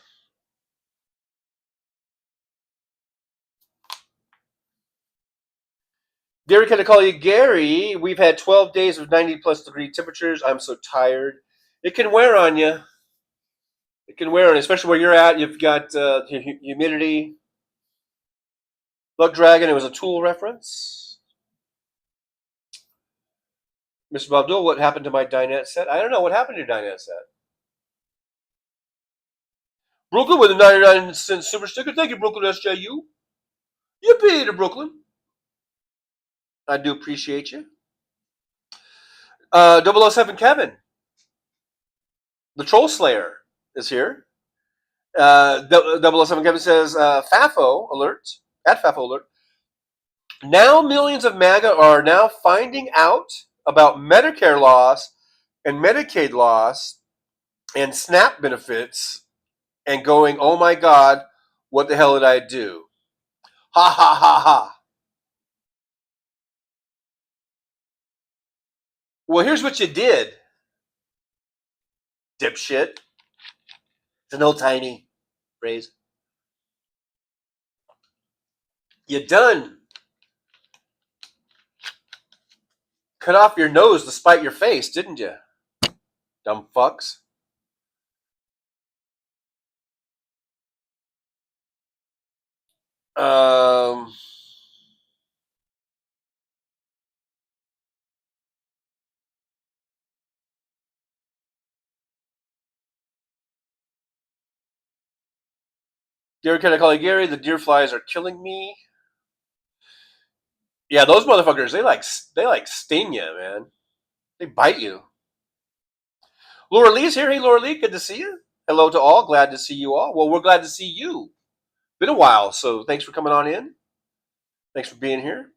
Gary, can I call you Gary? We've had 12 days of 90+ degree temperatures. I'm so tired. It can wear on you. It can wear on you, especially where you're at. You've got humidity. Bug Dragon, it was a Tool reference. Mr. Bob what happened to my dinette set? I don't know. What happened to your dinette set? Brooklyn with a 99-cent super sticker. Thank you, Brooklyn SJU. Yippee to Brooklyn. I do appreciate you. 007 Kevin, the Troll Slayer, is here. 007 Kevin says, FAFO alert, at FAFO alert. Now millions of MAGA are now finding out about Medicare loss and Medicaid loss and SNAP benefits and going, oh my God, what the hell did I do? Ha ha ha ha. Well, here's what you did, dipshit. It's an old timey phrase. You done cut off your nose to spite your face, didn't you? Dumb fucks. Gary, can I call you Gary? The deer flies are killing me. Yeah, those motherfuckers, they like sting you, man. They bite you. Laura Lee's here. Hey, Laura Lee, good to see you. Hello to all. Glad to see you all. Well, we're glad to see you. Been a while, so thanks for coming on in. Thanks for being here.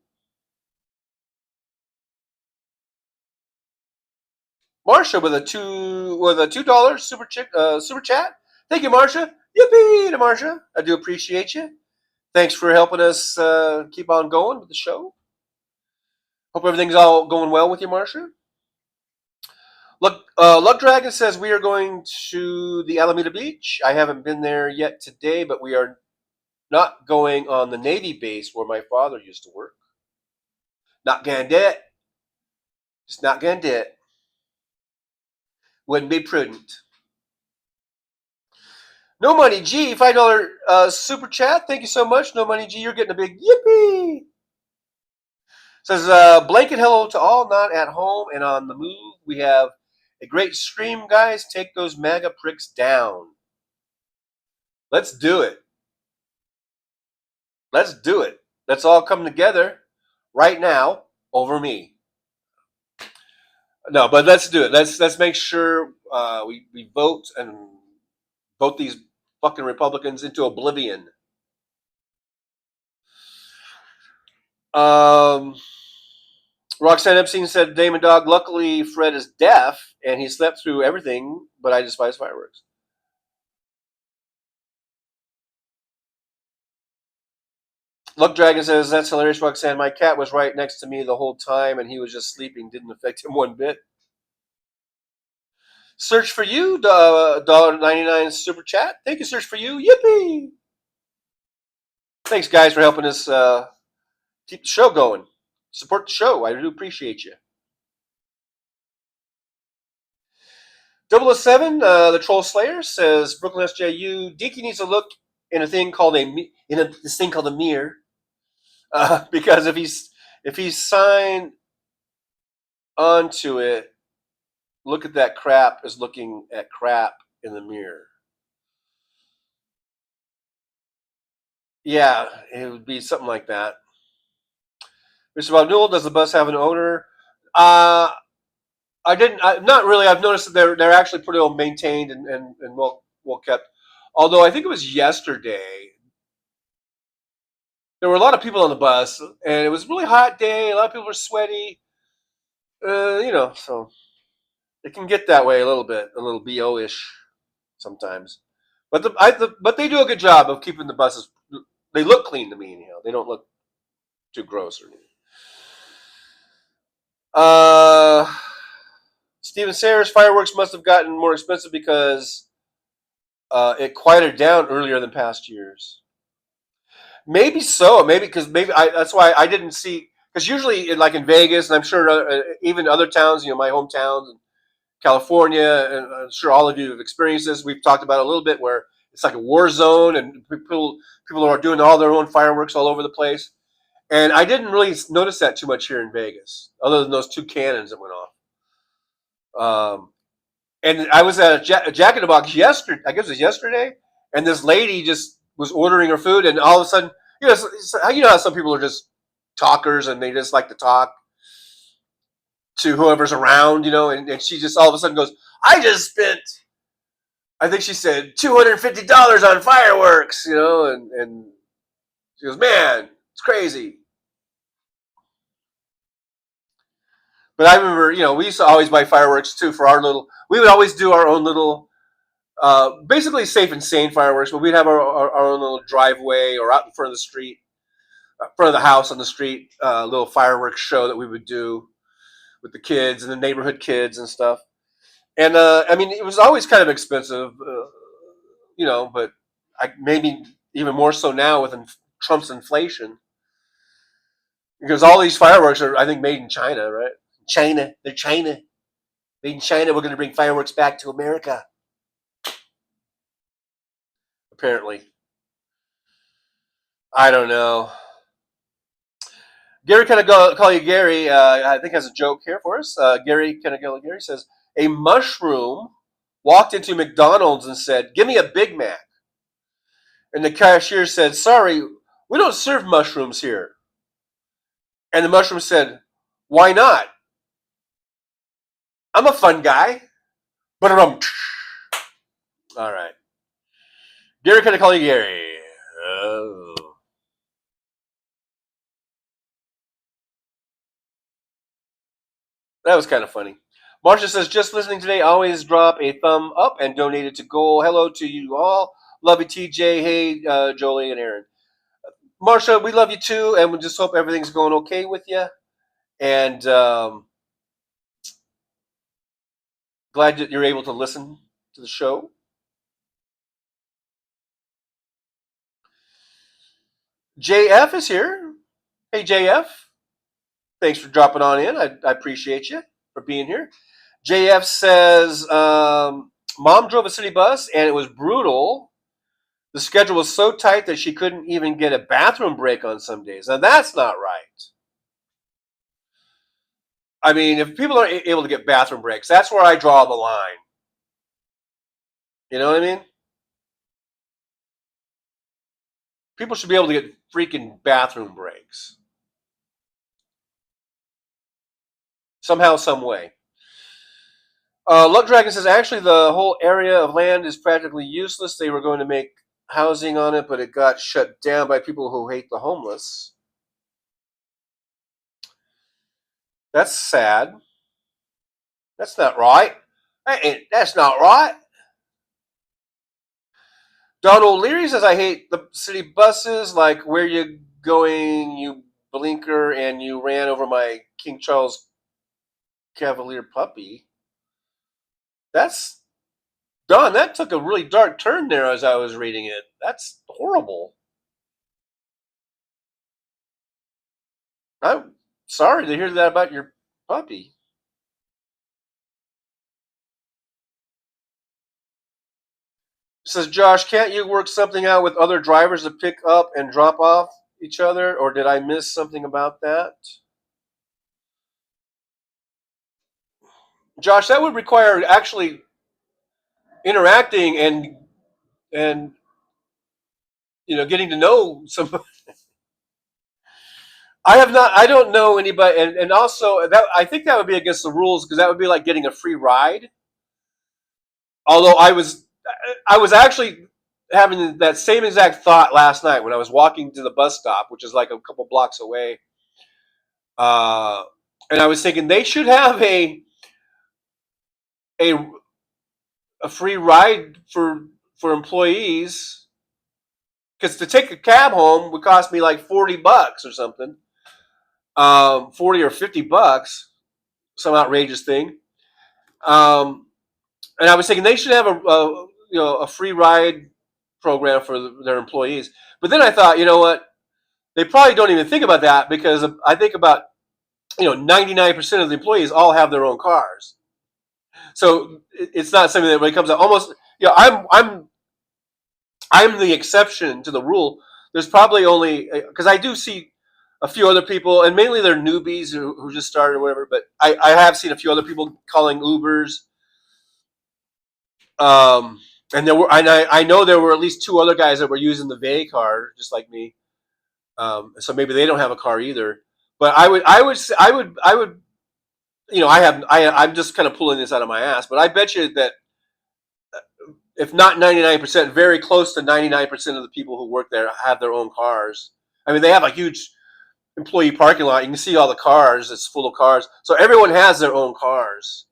Marsha with a $2 super chat. Thank you, Marsha. Yippee to Marsha. I do appreciate you. Thanks for helping us keep on going with the show. Hope everything's all going well with you, Marsha. Luck Dragon says we are going to the Alameda Beach. I haven't been there yet today, but we are not going on the Navy base where my father used to work. Not gonna do it. Just not gonna do it. Wouldn't be prudent. No Money G, $5 super chat. Thank you so much. No Money G, you're getting a big yippee. Says, blanket hello to all not at home and on the move. We have a great stream, guys. Take those MAGA pricks down. Let's do it. Let's do it. Let's all come together right now over me. No, but let's do it. Let's make sure we vote and vote these fucking Republicans into oblivion. Roxanne Epstein said, Damon Dog, luckily Fred is deaf and he slept through everything, but I despise fireworks. Luck Dragon says, that's hilarious, Roxanne. My cat was right next to me the whole time and he was just sleeping. Didn't affect him one bit. Search for you, $1.99 super chat. Thank you, Search for you. Yippee! Thanks, guys, for helping us keep the show going. Support the show. I do appreciate you. 007, the Troll Slayer, says, Brooklyn SJU, Deaky needs to look in a thing called this thing called a mirror. Because if he's signed onto it, look at that crap is looking at crap in the mirror. Yeah, it would be something like that. Mr. Bob Newell, does the bus have an owner? Not really. I've noticed that they're actually pretty well maintained and well kept. Although I think it was yesterday, there were a lot of people on the bus, and it was a really hot day. A lot of people were sweaty. So it can get that way a little bit, a little BO-ish sometimes. But they do a good job of keeping the buses. They look clean to me, anyhow. They don't look too gross or anything. Steven Sayers, fireworks must have gotten more expensive because it quieted down earlier than past years. Maybe so. That's why I didn't see. Because usually, in Vegas, and I'm sure even other towns, my hometowns, and California, and I'm sure all of you have experienced this. We've talked about it a little bit, where it's like a war zone, and people are doing all their own fireworks all over the place. And I didn't really notice that too much here in Vegas, other than those two cannons that went off. And I was at a Jack in the Box yesterday. I guess it was yesterday, and this lady just was ordering her food, and all of a sudden, you know how some people are just talkers and they just like to talk to whoever's around, and she just all of a sudden goes, I just spent, I think she said, $250 on fireworks, and she goes, man, it's crazy. But I remember, we used to always buy fireworks too we would always do our own little, basically safe and sane fireworks, but we'd have our own little driveway or out in front of the street, front of the house on the street, little fireworks show that we would do with the kids and the neighborhood kids and stuff. And it was always kind of expensive, but maybe even more so now with Trump's inflation, because all these fireworks are, I think, made in China, right? They're China. Made in China. We're going to bring fireworks back to America. Apparently. I don't know. Gary call you Gary, I think has a joke here for us. Gary says, a mushroom walked into McDonald's and said, give me a Big Mac. And the cashier said, sorry, we don't serve mushrooms here. And the mushroom said, why not? I'm a fun guy. But all right. Gary call you Gary. Oh. That was kind of funny. Marcia says, just listening today, always drop a thumb up and donate it to goal. Hello to you all. Love you, TJ. Hey, Jolie and Aaron. Marcia, we love you too, and we just hope everything's going okay with you. And glad that you're able to listen to the show. JF is here. Hey, JF. Thanks for dropping on in. I appreciate you for being here. JF says, Mom drove a city bus and it was brutal. The schedule was so tight that she couldn't even get a bathroom break on some days. Now, that's not right. I mean, if people aren't able to get bathroom breaks, that's where I draw the line. You know what I mean? People should be able to get freaking bathroom breaks. Somehow, some way. Luck Dragon says, actually, the whole area of land is practically useless. They were going to make housing on it, but it got shut down by people who hate the homeless. That's sad. That's not right. That's not right. Donald Leary says, I hate the city buses. Like, where you going, you blinker, and you ran over my King Charles Cavalier puppy. That's, Don, that took a really dark turn there as I was reading it. That's horrible. I'm sorry to hear that about your puppy. Says Josh, can't you work something out with other drivers to pick up and drop off each other? Or did I miss something about that? Josh, that would require actually interacting and getting to know some. I don't know anybody, and also that I think that would be against the rules because that would be like getting a free ride. Although I was actually having that same exact thought last night when I was walking to the bus stop, which is like a couple blocks away. Uh, and I was thinking they should have a a free ride for employees because to take a cab home would cost me like $40 or something, 40 or $50, some outrageous thing. And I was thinking they should have a free ride program for their employees. But then I thought, you know what? They probably don't even think about that because I think about 99% of the employees all have their own cars. So it's not something that when it comes out almost. I'm the exception to the rule. There's probably only because I do see a few other people, and mainly they're newbies who just started or whatever. But I have seen a few other people calling Ubers. And I know there were at least two other guys that were using the VA car, just like me. So maybe they don't have a car either. But I would, I'm just kind of pulling this out of my ass. But I bet you that if not 99%, very close to 99% of the people who work there have their own cars. I mean, they have a huge employee parking lot. You can see all the cars. It's full of cars. So everyone has their own cars.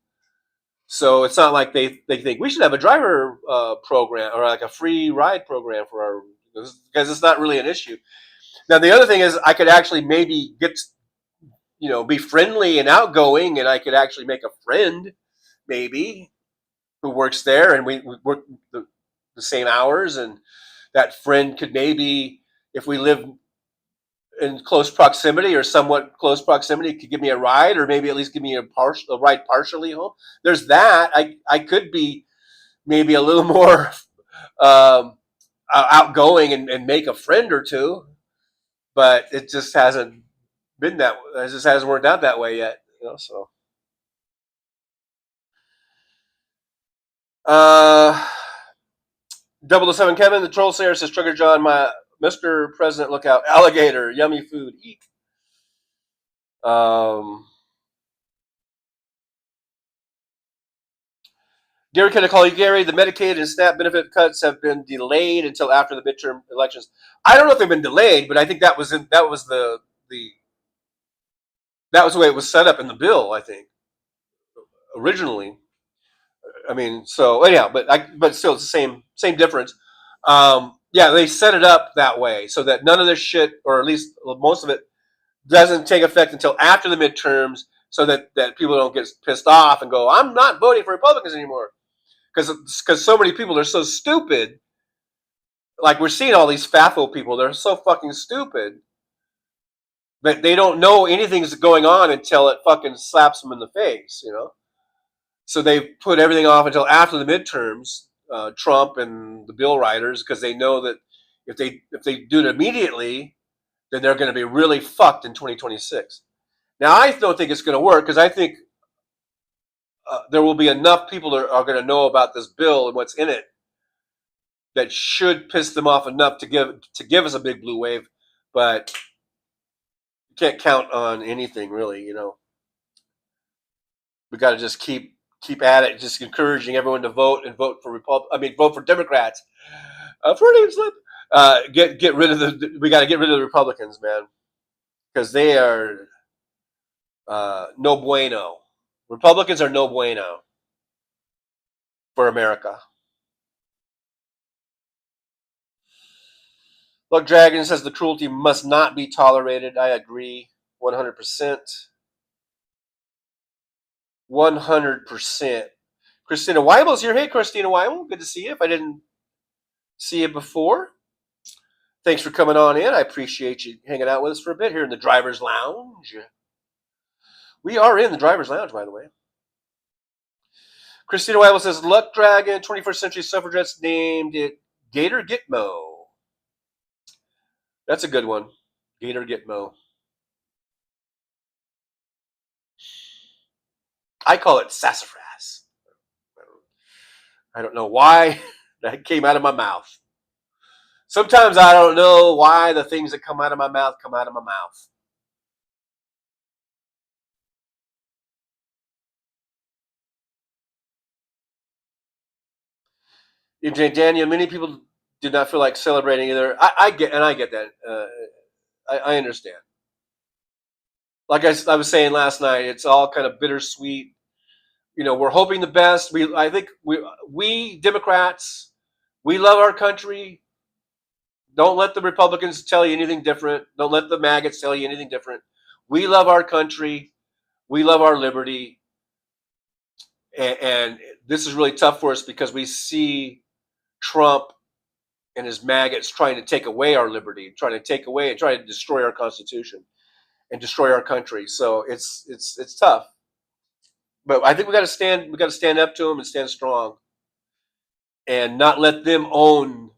So it's not like they think we should have a driver program or like a free ride program for our, because it's not really an issue. Now the other thing is I could actually maybe be friendly and outgoing, and I could actually make a friend maybe who works there, and we work the same hours, and that friend could maybe, if we live in close proximity or somewhat close proximity, could give me a ride, or maybe at least give me a ride partially home. There's that. I could be maybe a little more outgoing and make a friend or two, but it just hasn't been that. It just hasn't worked out that way yet. So. 007 Kevin, the Troll Slayer says, Trigger John, my Mr. President, look out, alligator, yummy food, eat. Gary, can I call you Gary? The Medicaid and SNAP benefit cuts have been delayed until after the midterm elections. I don't know if they've been delayed, but I think that was the way it was set up in the bill. I think originally. I mean, so anyhow, but still it's the same difference. Yeah, they set it up that way so that none of this shit, or at least most of it, doesn't take effect until after the midterms, so that people don't get pissed off and go, I'm not voting for Republicans anymore. Because so many people are so stupid. Like we're seeing all these FAFO people, they're so fucking stupid. But they don't know anything's going on until it fucking slaps them in the face, So they put everything off until after the midterms, Trump and the bill writers, because they know that if they do it immediately, then they're going to be really fucked in 2026. Now, I don't think it's going to work because I think there will be enough people that are going to know about this bill and what's in it that should piss them off enough to give us a big blue wave. But you can't count on anything really. We got to just keep at it, just encouraging everyone to vote and vote for vote for Democrats. Freudian slip. Get rid of we got to get rid of the Republicans, man, because they are no bueno. Republicans are no bueno for America. Luck Dragon says the cruelty must not be tolerated. I agree 100%. 100%. Christina Weibel's here. Hey, Christina Weibel. Good to see you. If I didn't see you before, thanks for coming on in. I appreciate you hanging out with us for a bit here in the driver's lounge. We are in the driver's lounge, by the way. Christina Weibel says, Luck Dragon, 21st century suffragettes named it Gator Gitmo. That's a good one. Gator Gitmo. I call it sassafras. I don't know why that came out of my mouth. Sometimes I don't know why the things that come out of my mouth come out of my mouth. Daniel, many people do not feel like celebrating either. I get that. I understand. Like I was saying last night, it's all kind of bittersweet. We're hoping the best. I think we Democrats, we love our country. Don't let the Republicans tell you anything different. Don't let the maggots tell you anything different. We love our country. We love our liberty. And this is really tough for us because we see Trump and his maggots trying to take away our liberty, trying to take away and trying to destroy our Constitution and destroy our country. So it's tough. But I think we got to stand up to them and stand strong and not let them own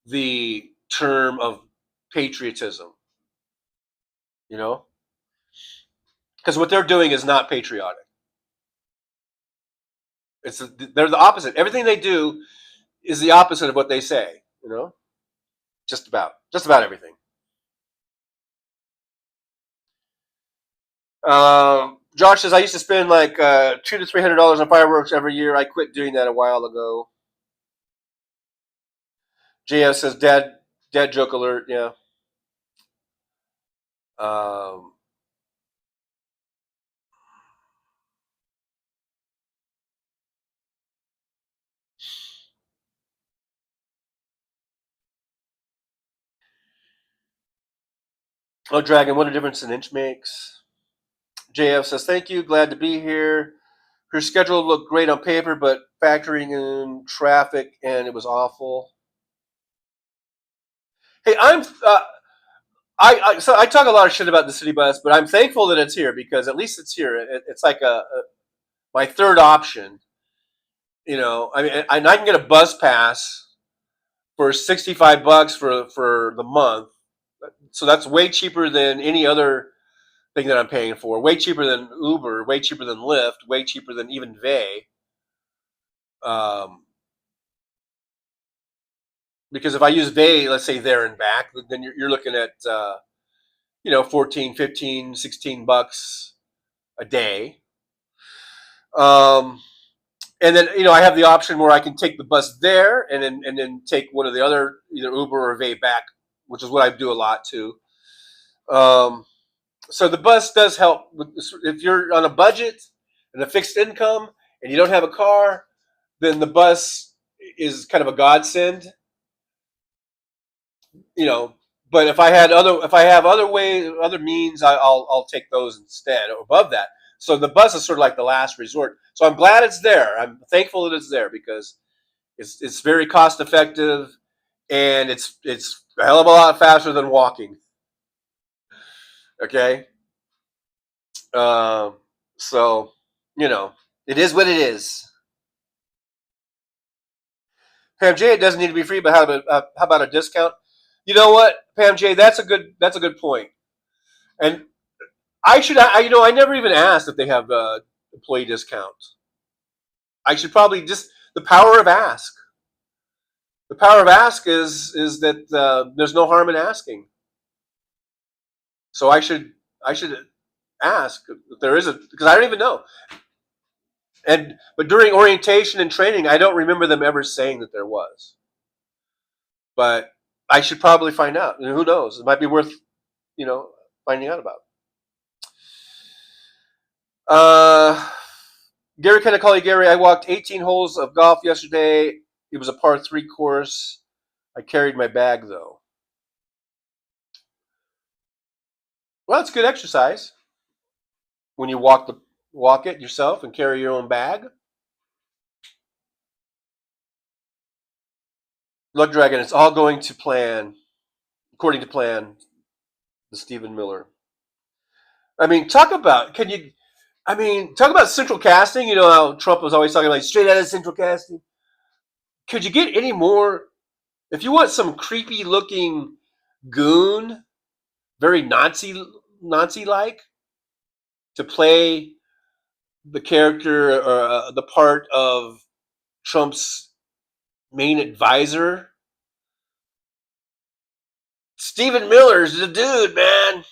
the term of patriotism. Because what they're doing is not patriotic. They're the opposite. Everything they do is the opposite of what they say. Just about everything. Josh says I used to spend like $200 to $300 on fireworks every year. I quit doing that a while ago. JS says dad joke alert. Yeah. Oh, Dragon, what a difference an inch makes. JF says, thank you. Glad to be here. Her schedule looked great on paper, but factoring in traffic, and it was awful. Hey, I talk a lot of shit about the city bus, but I'm thankful that it's here because at least it's here. It's like my third option. I can get a bus pass for $65 for the month, so that's way cheaper than any other thing that I'm paying for. Way cheaper than Uber. Way cheaper than Lyft. Way cheaper than even Vay. Because if I use Vay, let's say there and back, then you're looking at 14, 15, $16 a day. And then I have the option where I can take the bus there and then take one of the other either Uber or Vay back, which is what I do a lot too. So the bus does help if you're on a budget and a fixed income and you don't have a car, then the bus is kind of a godsend. But if I have other means, I'll take those instead or above that. So the bus is sort of like the last resort. So I'm glad it's there. I'm thankful that it's there because it's very cost effective and it's a hell of a lot faster than walking. Okay. So It is what it is. Pam J, it doesn't need to be free, but how about a discount? You know what, Pam J, that's a good point. And I never even asked if they have employee discounts. I should probably just the power of ask. The power of ask is that there's no harm in asking. So I should ask if there is a because I don't even know. But during orientation and training, I don't remember them ever saying that there was. But I should probably find out. And who knows? It might be worth finding out about. Uh, Gary, can I call you Gary? I walked 18 holes of golf yesterday. It was a par 3 course. I carried my bag though. Well, it's good exercise when you walk it yourself and carry your own bag. Luck Dragon, it's all going to plan, according to plan. The Stephen Miller. I mean, talk about central casting. You know how Trump was always talking like straight out of central casting. Could you get any more? If you want some creepy looking goon, very Nazi like, to play the character or the part of Trump's main advisor, Stephen Miller's the dude, man.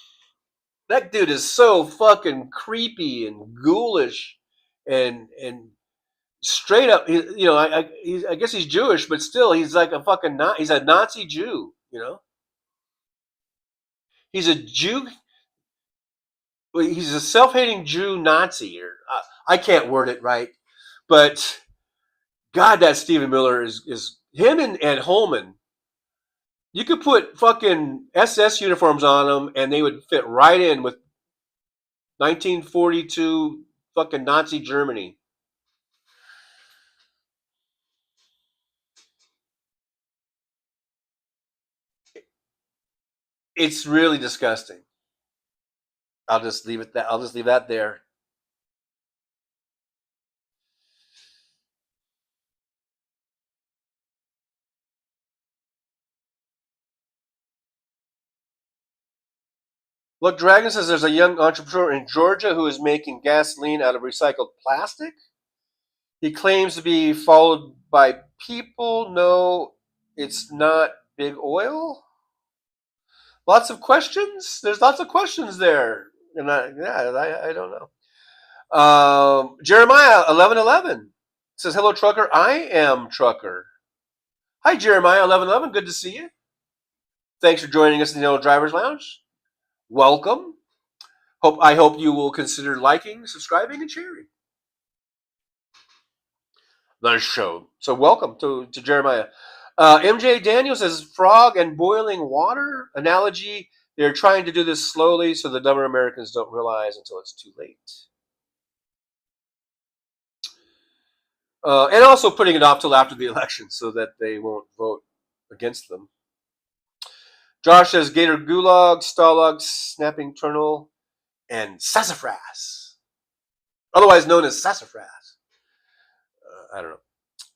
That dude is so fucking creepy and ghoulish, and straight up. I guess he's Jewish, but still, he's like he's a Nazi Jew. He's a Jew. He's a self-hating Jew Nazi. Or I can't word it right, but God, that Stephen Miller is him and Holman. You could put fucking SS uniforms on them, and they would fit right in with 1942 fucking Nazi Germany. It's really disgusting. I'll just leave that there. Look, Dragon says there's a young entrepreneur in Georgia who is making gasoline out of recycled plastic. He claims to be followed by people. No, it's not big oil. Lots of questions. There's lots of questions there, and I don't know. Jeremiah 11:11 says, "Hello, trucker. I am trucker." Hi, Jeremiah 11:11. Good to see you. Thanks for joining us in the Old Drivers Lounge. Welcome. I hope you will consider liking, subscribing, and sharing the show. So welcome to Jeremiah. MJ Daniel says frog and boiling water analogy. They're trying to do this slowly so the dumber Americans don't realize until it's too late. And also putting it off till after the election so that they won't vote against them. Josh says Gator Gulag, Stalag, Snapping Turtle, and Sassafras, otherwise known as Sassafras. I don't know.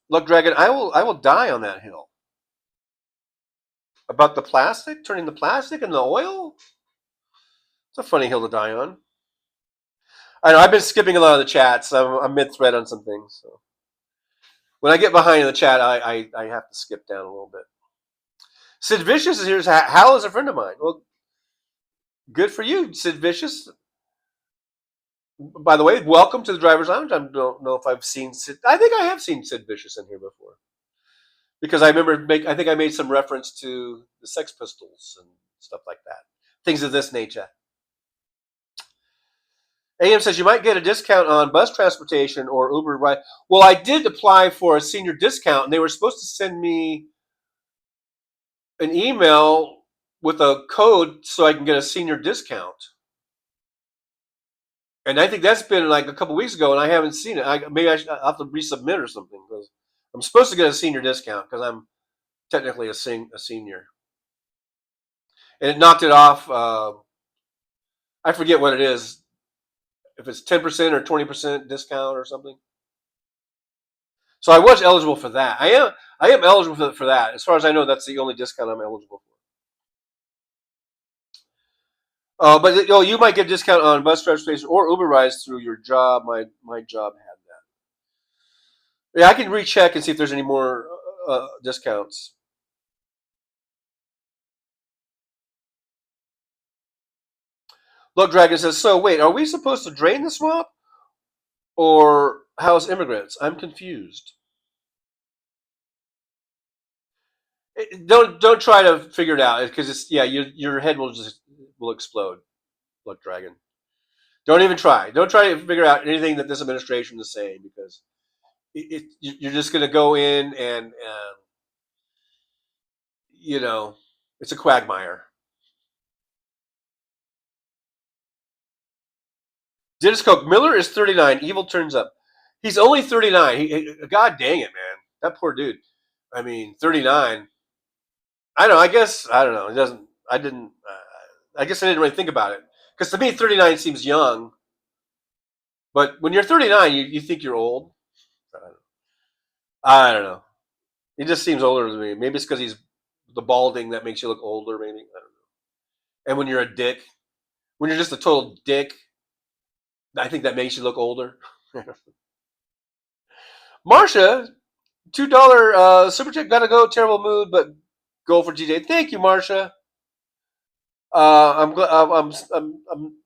Look, Dragon, I will die on that hill. About the plastic, turning the plastic into oil? It's a funny hill to die on. I know, I've been skipping a lot of the chats. I'm mid-thread on some things. So when I get behind in the chat, I have to skip down a little bit. Sid Vicious is here. Hal is a friend of mine. Well, good for you, Sid Vicious. By the way, welcome to the Driver's Lounge. I don't know if I've seen Sid. I think I have seen Sid Vicious in here before. Because I remember, I think I made some reference to the Sex Pistols and stuff like that. Things of this nature. AM says you might get a discount on bus transportation or Uber ride. Well, I did apply for a senior discount, and they were supposed to send me an email with a code so I can get a senior discount. And I think that's been like a couple weeks ago, and I haven't seen it. Maybe I'll have to resubmit or something because I'm supposed to get a senior discount because I'm technically a senior. And it knocked it off. I forget what it is. If it's 10% or 20% discount or something. So I was eligible for that. I am eligible for that. As far as I know, that's the only discount I'm eligible for. But you might get a discount on bus transportation or Uber rides through your job. My job had that. Yeah, I can recheck and see if there's any more discounts. Look, Dragon says, so wait, are we supposed to drain the swamp or house immigrants? I'm confused. Don't try to figure it out because it's your head will explode. Look, Dragon. Don't even try. Don't try to figure out anything that this administration is saying because you're just going to go in and it's a quagmire. Dennis Coke Miller is 39. Evil turns up. He's only 39. God dang it, man. That poor dude. I mean, 39. I know. I guess I don't know. It doesn't. I didn't. I guess I didn't really think about it because to me, 39 seems young. But when you're 39, you think you're old. I don't know. He just seems older to me. Maybe it's because he's the balding that makes you look older. Maybe I don't know. And when you're a dick, when you're just a total dick, I think that makes you look older. Marsha, $2 super chat. Gotta go. Terrible mood, but go for GJ. Thank you, Marsha. I'm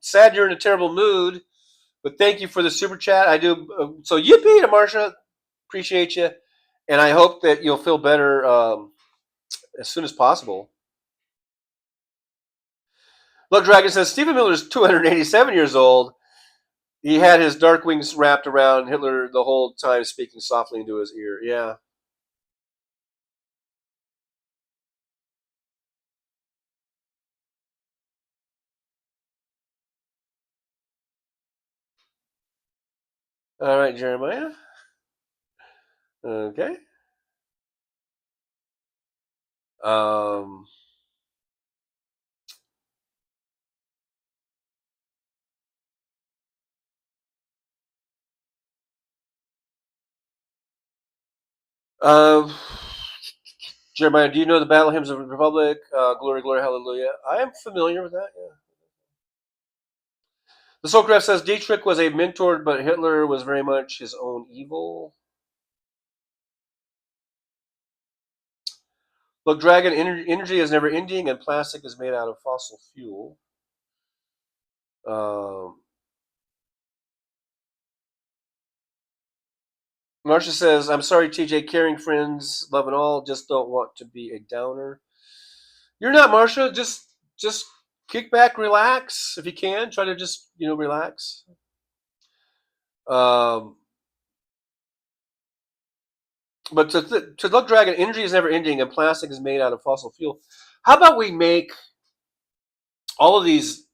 sad you're in a terrible mood, but thank you for the super chat. I do. So yippee to Marsha. Appreciate you, and I hope that you'll feel better as soon as possible. Look, Dragon says Stephen Miller is 287 years old. He had his dark wings wrapped around Hitler the whole time, speaking softly into his ear. Yeah. All right, Jeremiah. Okay. Um. Um. Jeremiah, do you know the battle hymns of the Republic? Glory, glory, hallelujah. I am familiar with that. Yeah. The Soulcraft says Dietrich was a mentor, but Hitler was very much his own evil. Look, Dragon, energy is never ending, and plastic is made out of fossil fuel. Um, Marcia says, I'm sorry, TJ, caring friends, love and all, just don't want to be a downer. You're not, Marcia. Just kick back, relax if you can. Try to just, relax. Um, but to Look, Dragon, energy is never ending, and plastic is made out of fossil fuel. How about we make all of these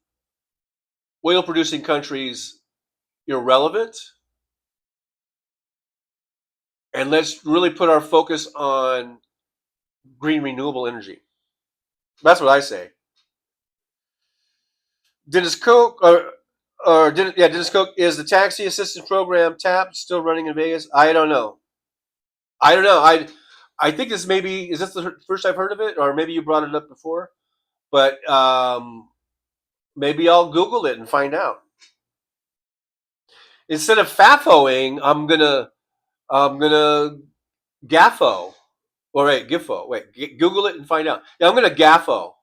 oil producing countries irrelevant and let's really put our focus on green renewable energy? That's what I say. Dennis Koch, Dennis Koch, is the taxi assistance program TAP still running in Vegas? I don't know. I think is this the first I've heard of it, or maybe you brought it up before, but maybe I'll Google it and find out. Instead of fafoing, I'm gonna gaffo. Or wait, Gifo. Wait, Google it and find out. Yeah, I'm gonna gaffo.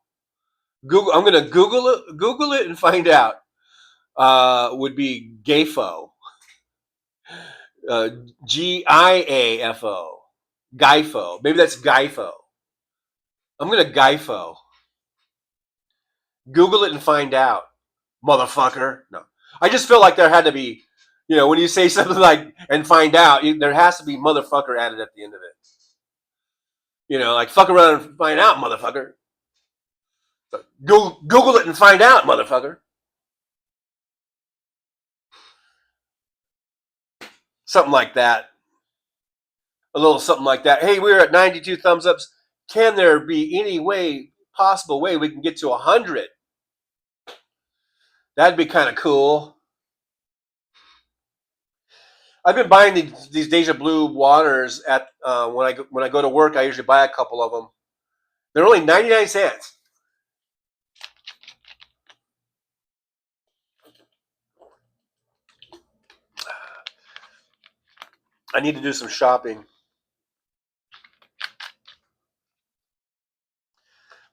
I'm gonna Google it and find out. Would be GAFO. GIAFO. GIFO. Maybe that's GIFO. I'm gonna GIFO. Google it and find out, motherfucker. No, I just feel like there had to be, when you say something like and find out, there has to be motherfucker added at the end of it. Like fuck around and find out, motherfucker. Google it and find out, motherfucker. Something like that. A little something like that. Hey, we're at 92 thumbs ups. Can there be any possible way we can get to 100? That'd be kind of cool. I've been buying these Deja Blue waters at when I go to work. I usually buy a couple of them. They're only 99 cents. I need to do some shopping.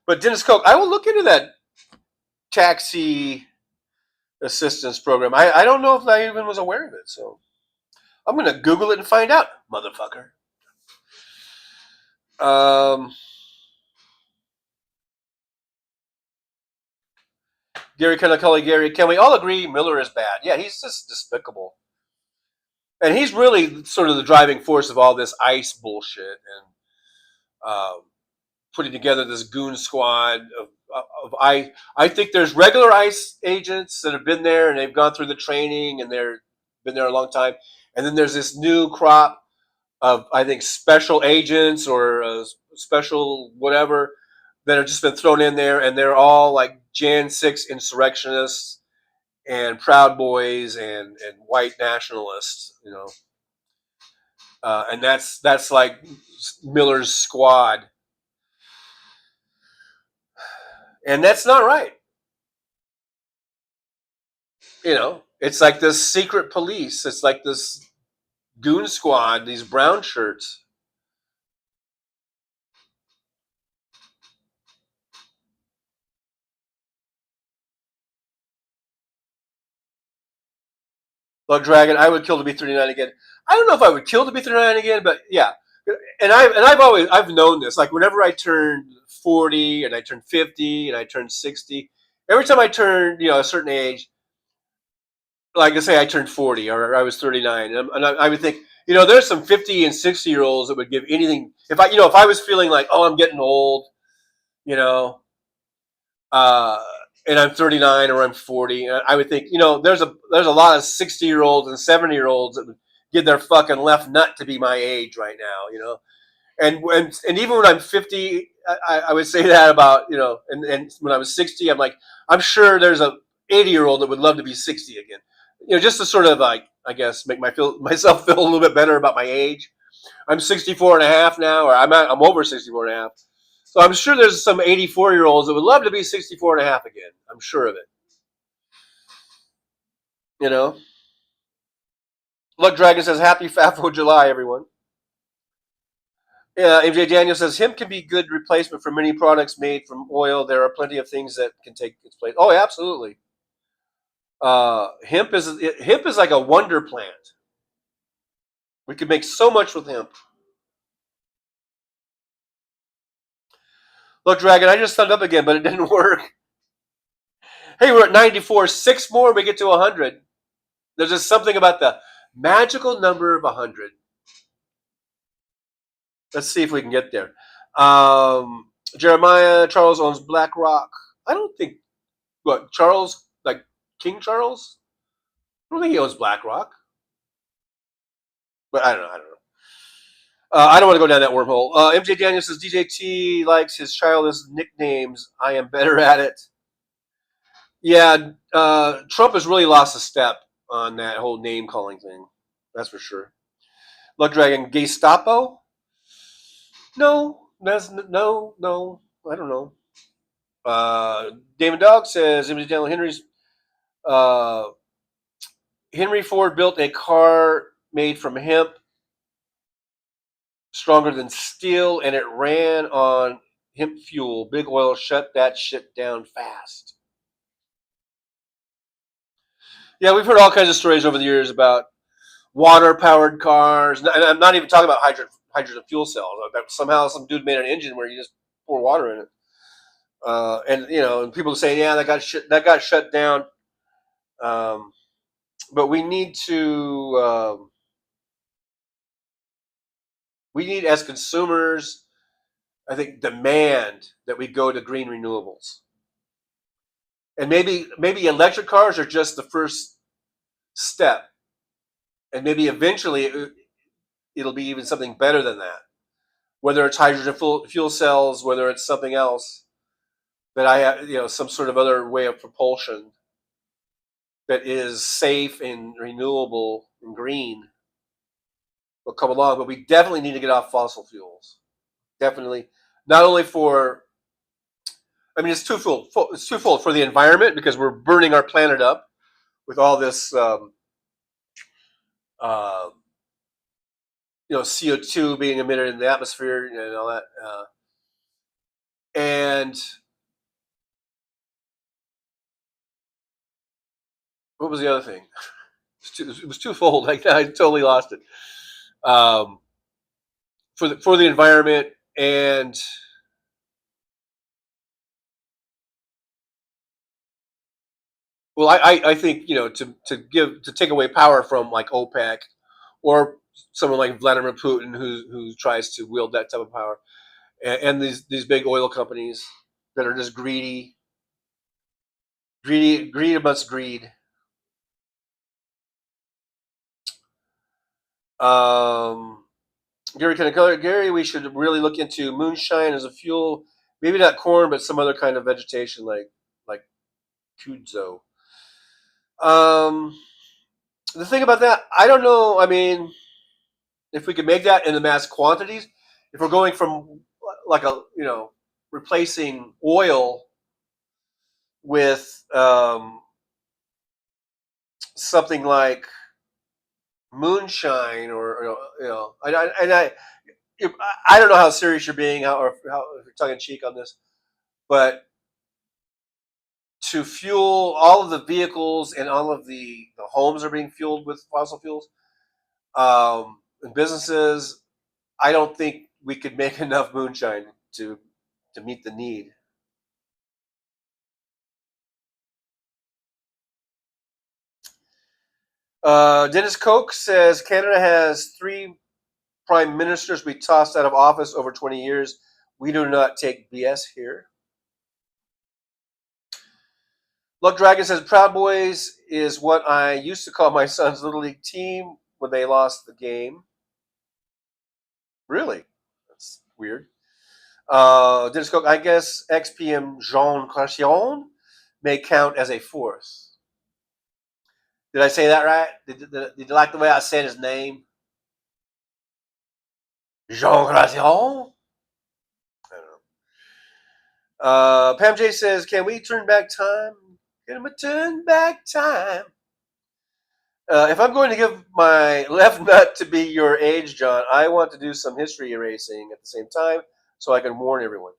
But Dennis Koch, I will look into that taxi assistance program. I don't know if I even was aware of it. So I'm going to Google it and find out, motherfucker. Gary Kennecully, Gary, can we all agree Miller is bad? Yeah, he's just despicable. And he's really sort of the driving force of all this ICE bullshit and putting together this goon squad of I think there's regular ICE agents that have been there and they've gone through the training and they're been there a long time, and then there's this new crop of I think special agents or special whatever that have just been thrown in there, and they're all like Jan 6 insurrectionists and Proud Boys and white nationalists, and that's like Miller's squad, and that's not right. It's like this secret police. It's like this goon squad. These brown shirts. Blood Dragon. I would kill to be 39 again. I don't know if I would kill to be 39 again, but yeah. I've known this. Like whenever I turned 40 and I turned 50 and I turned 60, every time I turned a certain age, like I say I turned 40 or I was 39, and I would think there's some 50 and 60-year olds that would give anything if I was feeling like, oh, I'm getting old, you know uh, and I'm 39 or I'm 40, and I would think there's a lot of 60-year-olds and 70-year-olds that would give their fucking left nut to be my age right now, and even when I'm 50, I would say that about and when I was 60, I'm sure there's a 80-year-old that would love to be 60 again, just to sort of like I guess make myself feel a little bit better about my age. I'm 64 and a half now, or I'm over 64 and a half. So I'm sure there's some 84-year-olds that would love to be 64 and a half again. I'm sure of it. You know. Luck Dragon says, "Happy Fafo July, everyone." Yeah, MJ Daniel says, "Hemp can be good replacement for many products made from oil. There are plenty of things that can take its place." Oh, absolutely. Hemp is like a wonder plant. We could make so much with hemp. Look, Dragon, I just thumbed up again, but it didn't work. Hey, we're at 94. 6 more, we get to 100. There's just something about the magical number of 100. Let's see if we can get there. Jeremiah Charles owns BlackRock. I don't think Charles, like King Charles. I don't think he owns BlackRock, but I don't know. I don't want to go down that wormhole. MJ Daniel says DJT likes his childish nicknames. I am better at it. Yeah, Trump has really lost a step on that whole name calling thing. That's for sure. Luck Dragon Gestapo? No, no. I don't know. Damon Dog says uh, Henry Ford built a car made from hemp, stronger than steel, and it ran on hemp fuel. Big Oil shut that shit down fast. Yeah, we've heard all kinds of stories over the years about water-powered cars, and I'm not even talking about hydrogen fuel cells. Somehow some dude made an engine where you just pour water in it, and people are saying, yeah, that got shut down. Um, but we need as consumers, I think, demand that we go to green renewables, and maybe electric cars are just the first step, and maybe eventually it'll be even something better than that. Whether it's hydrogen fuel cells, whether it's something else that I have, some sort of other way of propulsion that is safe and renewable and green. will come along, but we definitely need to get off fossil fuels. Definitely, not only for, I mean, it's twofold. It's twofold for the environment because we're burning our planet up with all this, uh, CO2 being emitted in the atmosphere and all that, and what was the other thing? It was twofold. I totally lost it. Um, for the environment and well, I think to take away power from like OPEC or someone like Vladimir Putin who tries to wield that type of power, and these big oil companies that are just greedy amongst greed. Um, Gary, we should really look into moonshine as a fuel. Maybe not corn, but some other kind of vegetation like kudzu. Um, the thing about that, I don't know. I mean, if we could make that in the mass quantities, if we're going from like replacing oil with something like moonshine or I don't know how serious you're being, or how if you're tongue in cheek on this, but to fuel all of the vehicles and all of the homes are being fueled with fossil fuels, and businesses, I don't think we could make enough moonshine to meet the need. Dennis Koch says Canada has three prime ministers we tossed out of office over 20 years. We do not take BS here. Luck Dragon says Proud Boys is what I used to call my son's little league team when they lost the game. Really? That's weird. Dennis Cook, I guess XPM Jean Cration may count as a fourth. Did I say that right? Did you like the way I said his name? Jean Cration? I don't know. Pam J says, can we turn back time? Can we turn back time? If I'm going to give my left nut to be your age, John, I want to do some history erasing at the same time so I can warn everyone.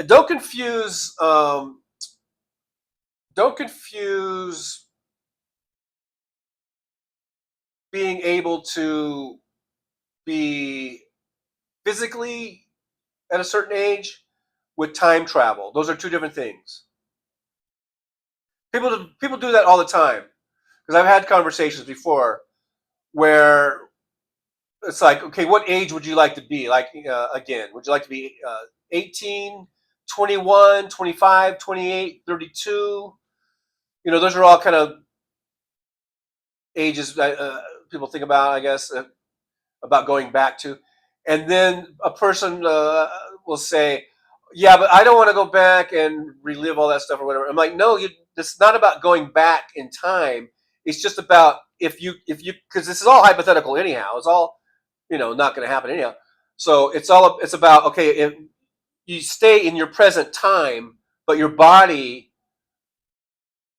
Don't confuse. Don't confuse being able to be physically at a certain age with time travel. Those are two different things. People do that all the time because I've had conversations before where it's like, okay, what age would you like to be? Like, again, would you like to be 18, 21, 25, 28, 32? Those are all kind of ages that people think about, I guess, about going back to. And then a person will say, yeah, but I don't want to go back and relive all that stuff or whatever. I'm like, no, it's not about going back in time. It's just about if you, because this is all hypothetical anyhow. It's all, not going to happen anyhow. So it's about, okay, if you stay in your present time, but your body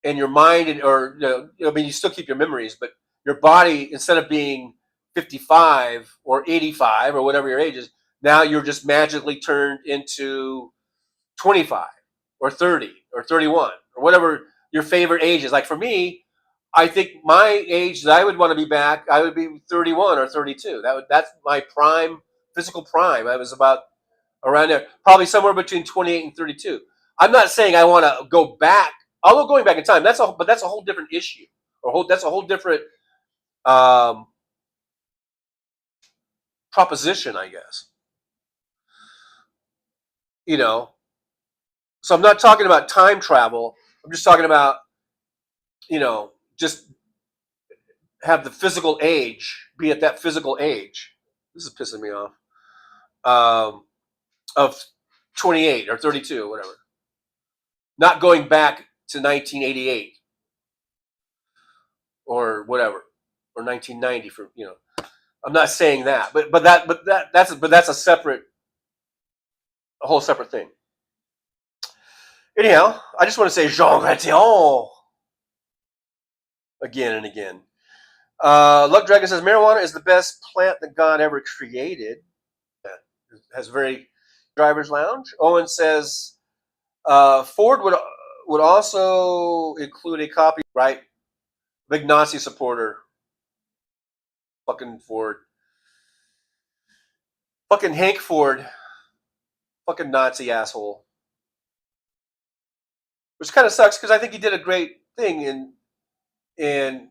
and your mind, or I mean, you still keep your memories, but your body, instead of being 55 or 85 or whatever your age is, now you're just magically turned into 25 or 30 or 31 or whatever your favorite age is. Like for me, I think my age that I would want to be back, I would be 31 or 32. That's my prime, physical prime. I was about around there, probably somewhere between 28 and 32. I'm not saying I want to go back, although going back in time, but that's a whole different issue, that's a whole different um, proposition, I guess. You know, so I'm not talking about time travel. I'm just talking about, just have the physical age, be at that physical age. This is pissing me off. Of 28 or 32, whatever. Not going back to 1988 or whatever, or 1990 for. I'm not saying that, but that's a whole separate thing. Anyhow, I just want to say Jean Gratien again and again. Luck Dragon says marijuana is the best plant that God ever created. Has very driver's lounge. Owen says Ford would also include a copy, right? Big Nazi supporter. Fucking Ford. Fucking Hank Ford. Fucking Nazi asshole. Which kind of sucks because I think he did a great thing in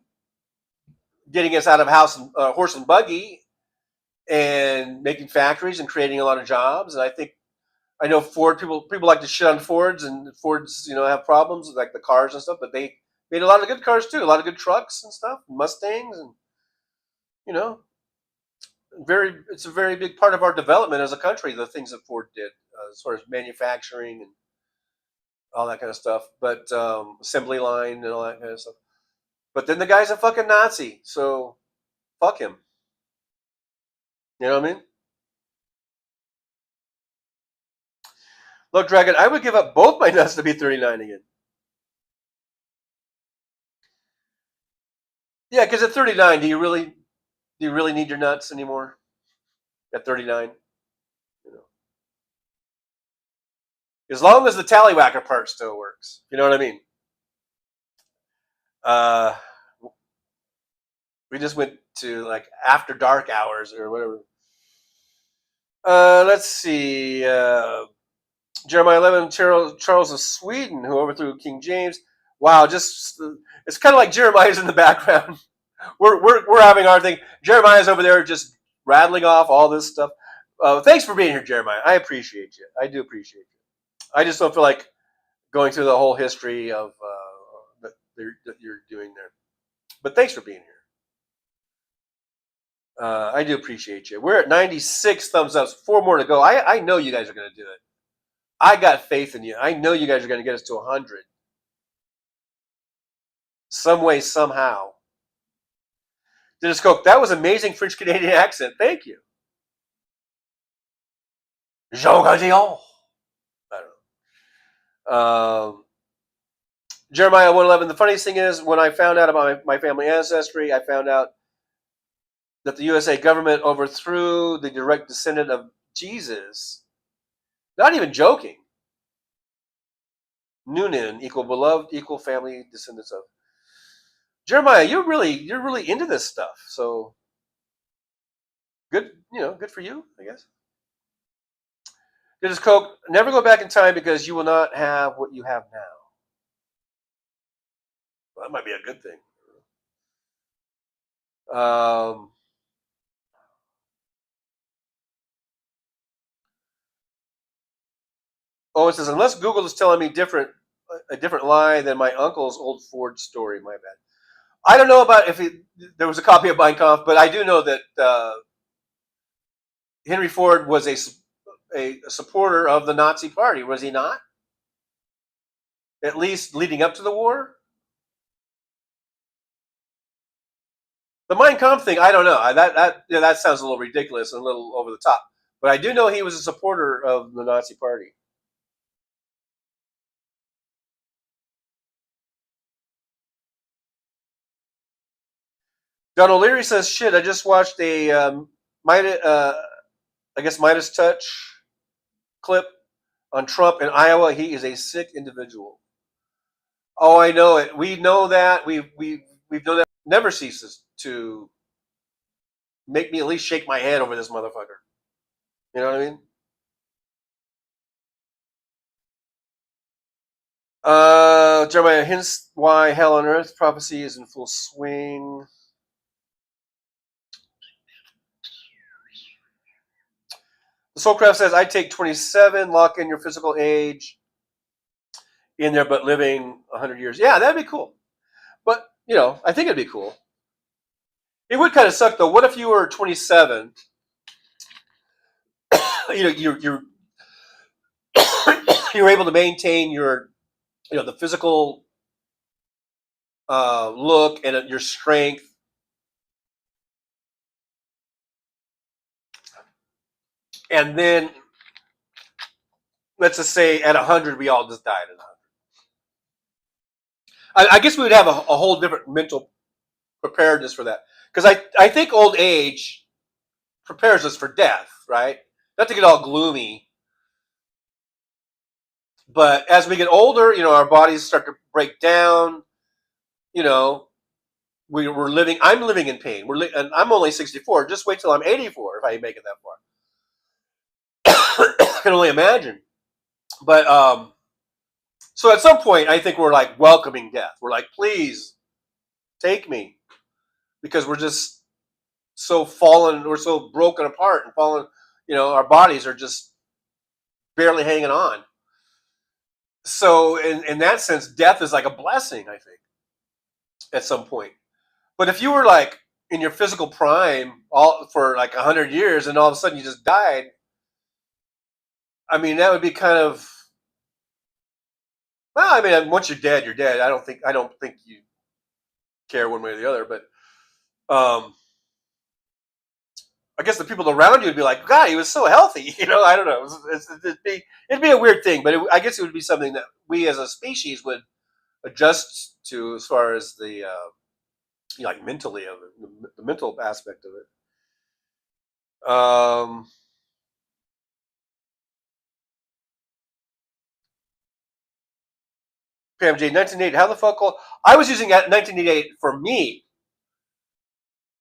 getting us out of horse and buggy and making factories and creating a lot of jobs. And I know Ford people like to shit on Fords, and Fords have problems with like the cars and stuff, but they made a lot of good cars too, a lot of good trucks and stuff, Mustangs, and you know it's a very big part of our development as a country. The things that Ford did as far as manufacturing and all that kind of stuff, but assembly line and all that kind of stuff. But then the guy's a fucking Nazi, so fuck him. You know what I mean? Look, Dragon, I would give up both my nuts to be 39 again. Yeah, because at 39, do you really need your nuts anymore? At 39, you know, as long as the tallywhacker part still works. You know what I mean? Uh, we just went to like after dark hours or whatever. Let's see. Jeremiah 11, Charles of Sweden, who overthrew King James. Wow, just it's kind of like Jeremiah's in the background. we're having our thing. Jeremiah's over there just rattling off all this stuff. Thanks for being here, Jeremiah. I appreciate you. I do appreciate you. I just don't feel like going through the whole history of that you're doing there. But thanks for being here. I do appreciate you. We're at 96 thumbs ups. 4 more to go. I know you guys are going to do it. I got faith in you. I know you guys are going to get us to 100. Some way, somehow. Dennis Coke, that was amazing French Canadian accent. Thank you. Jean Gardillon. I don't know. Jeremiah 111. The funniest thing is, when I found out about my family ancestry, I found out that the USA government overthrew the direct descendant of Jesus. Not even joking. Noonan equal beloved equal family descendants of. Jeremiah, you're really into this stuff. So good, good for you, I guess. Dennis Coke, never go back in time because you will not have what you have now. Well, that might be a good thing. It says, unless Google is telling me a different lie than my uncle's old Ford story. My bad. I don't know about if there was a copy of Mein Kampf, but I do know that Henry Ford was a supporter of the Nazi Party. Was he not? At least leading up to the war. The Mein Kampf thing, I don't know. That sounds a little ridiculous and a little over the top. But I do know he was a supporter of the Nazi Party. Don O'Leary says, "Shit, I just watched a Midas Touch clip on Trump in Iowa. He is a sick individual." Oh, I know it. We know that. We've known that. Never ceases to make me at least shake my head over this motherfucker. You know what I mean? Jeremiah hints why hell on earth prophecy is in full swing. The Soulcraft says, I take 27, lock in your physical age in there, but living 100 years. Yeah, that'd be cool. But, I think it'd be cool. It would kind of suck, though. What if you were 27? You're you're able to maintain your, the physical look and your strength, And then let's just say at 100 we all just died at 100. I guess we would have a whole different mental preparedness for that, because I think old age prepares us for death, right? Not to get all gloomy, but as we get older, our bodies start to break down. You know, we're living. I'm living in pain. And I'm only 64. Just wait till I'm 84 if I make it that far. I can only imagine. But so at some point, I think we're like welcoming death. We're like, please take me, because we're just so fallen. We're so broken apart and fallen. Our bodies are just barely hanging on. So in that sense, death is like a blessing, I think, at some point. But if you were like in your physical prime all for like 100 years and all of a sudden you just died, I mean, that would be kind of, well, I mean, once you're dead, you're dead. I don't think you care one way or the other. But I guess the people around you would be like, God, he was so healthy. I don't know. It'd be a weird thing, but I guess it would be something that we as a species would adjust to, as far as the like mentally of it, the mental aspect of it. Pam J, 1988. How the fuck old? I was using 1988 for me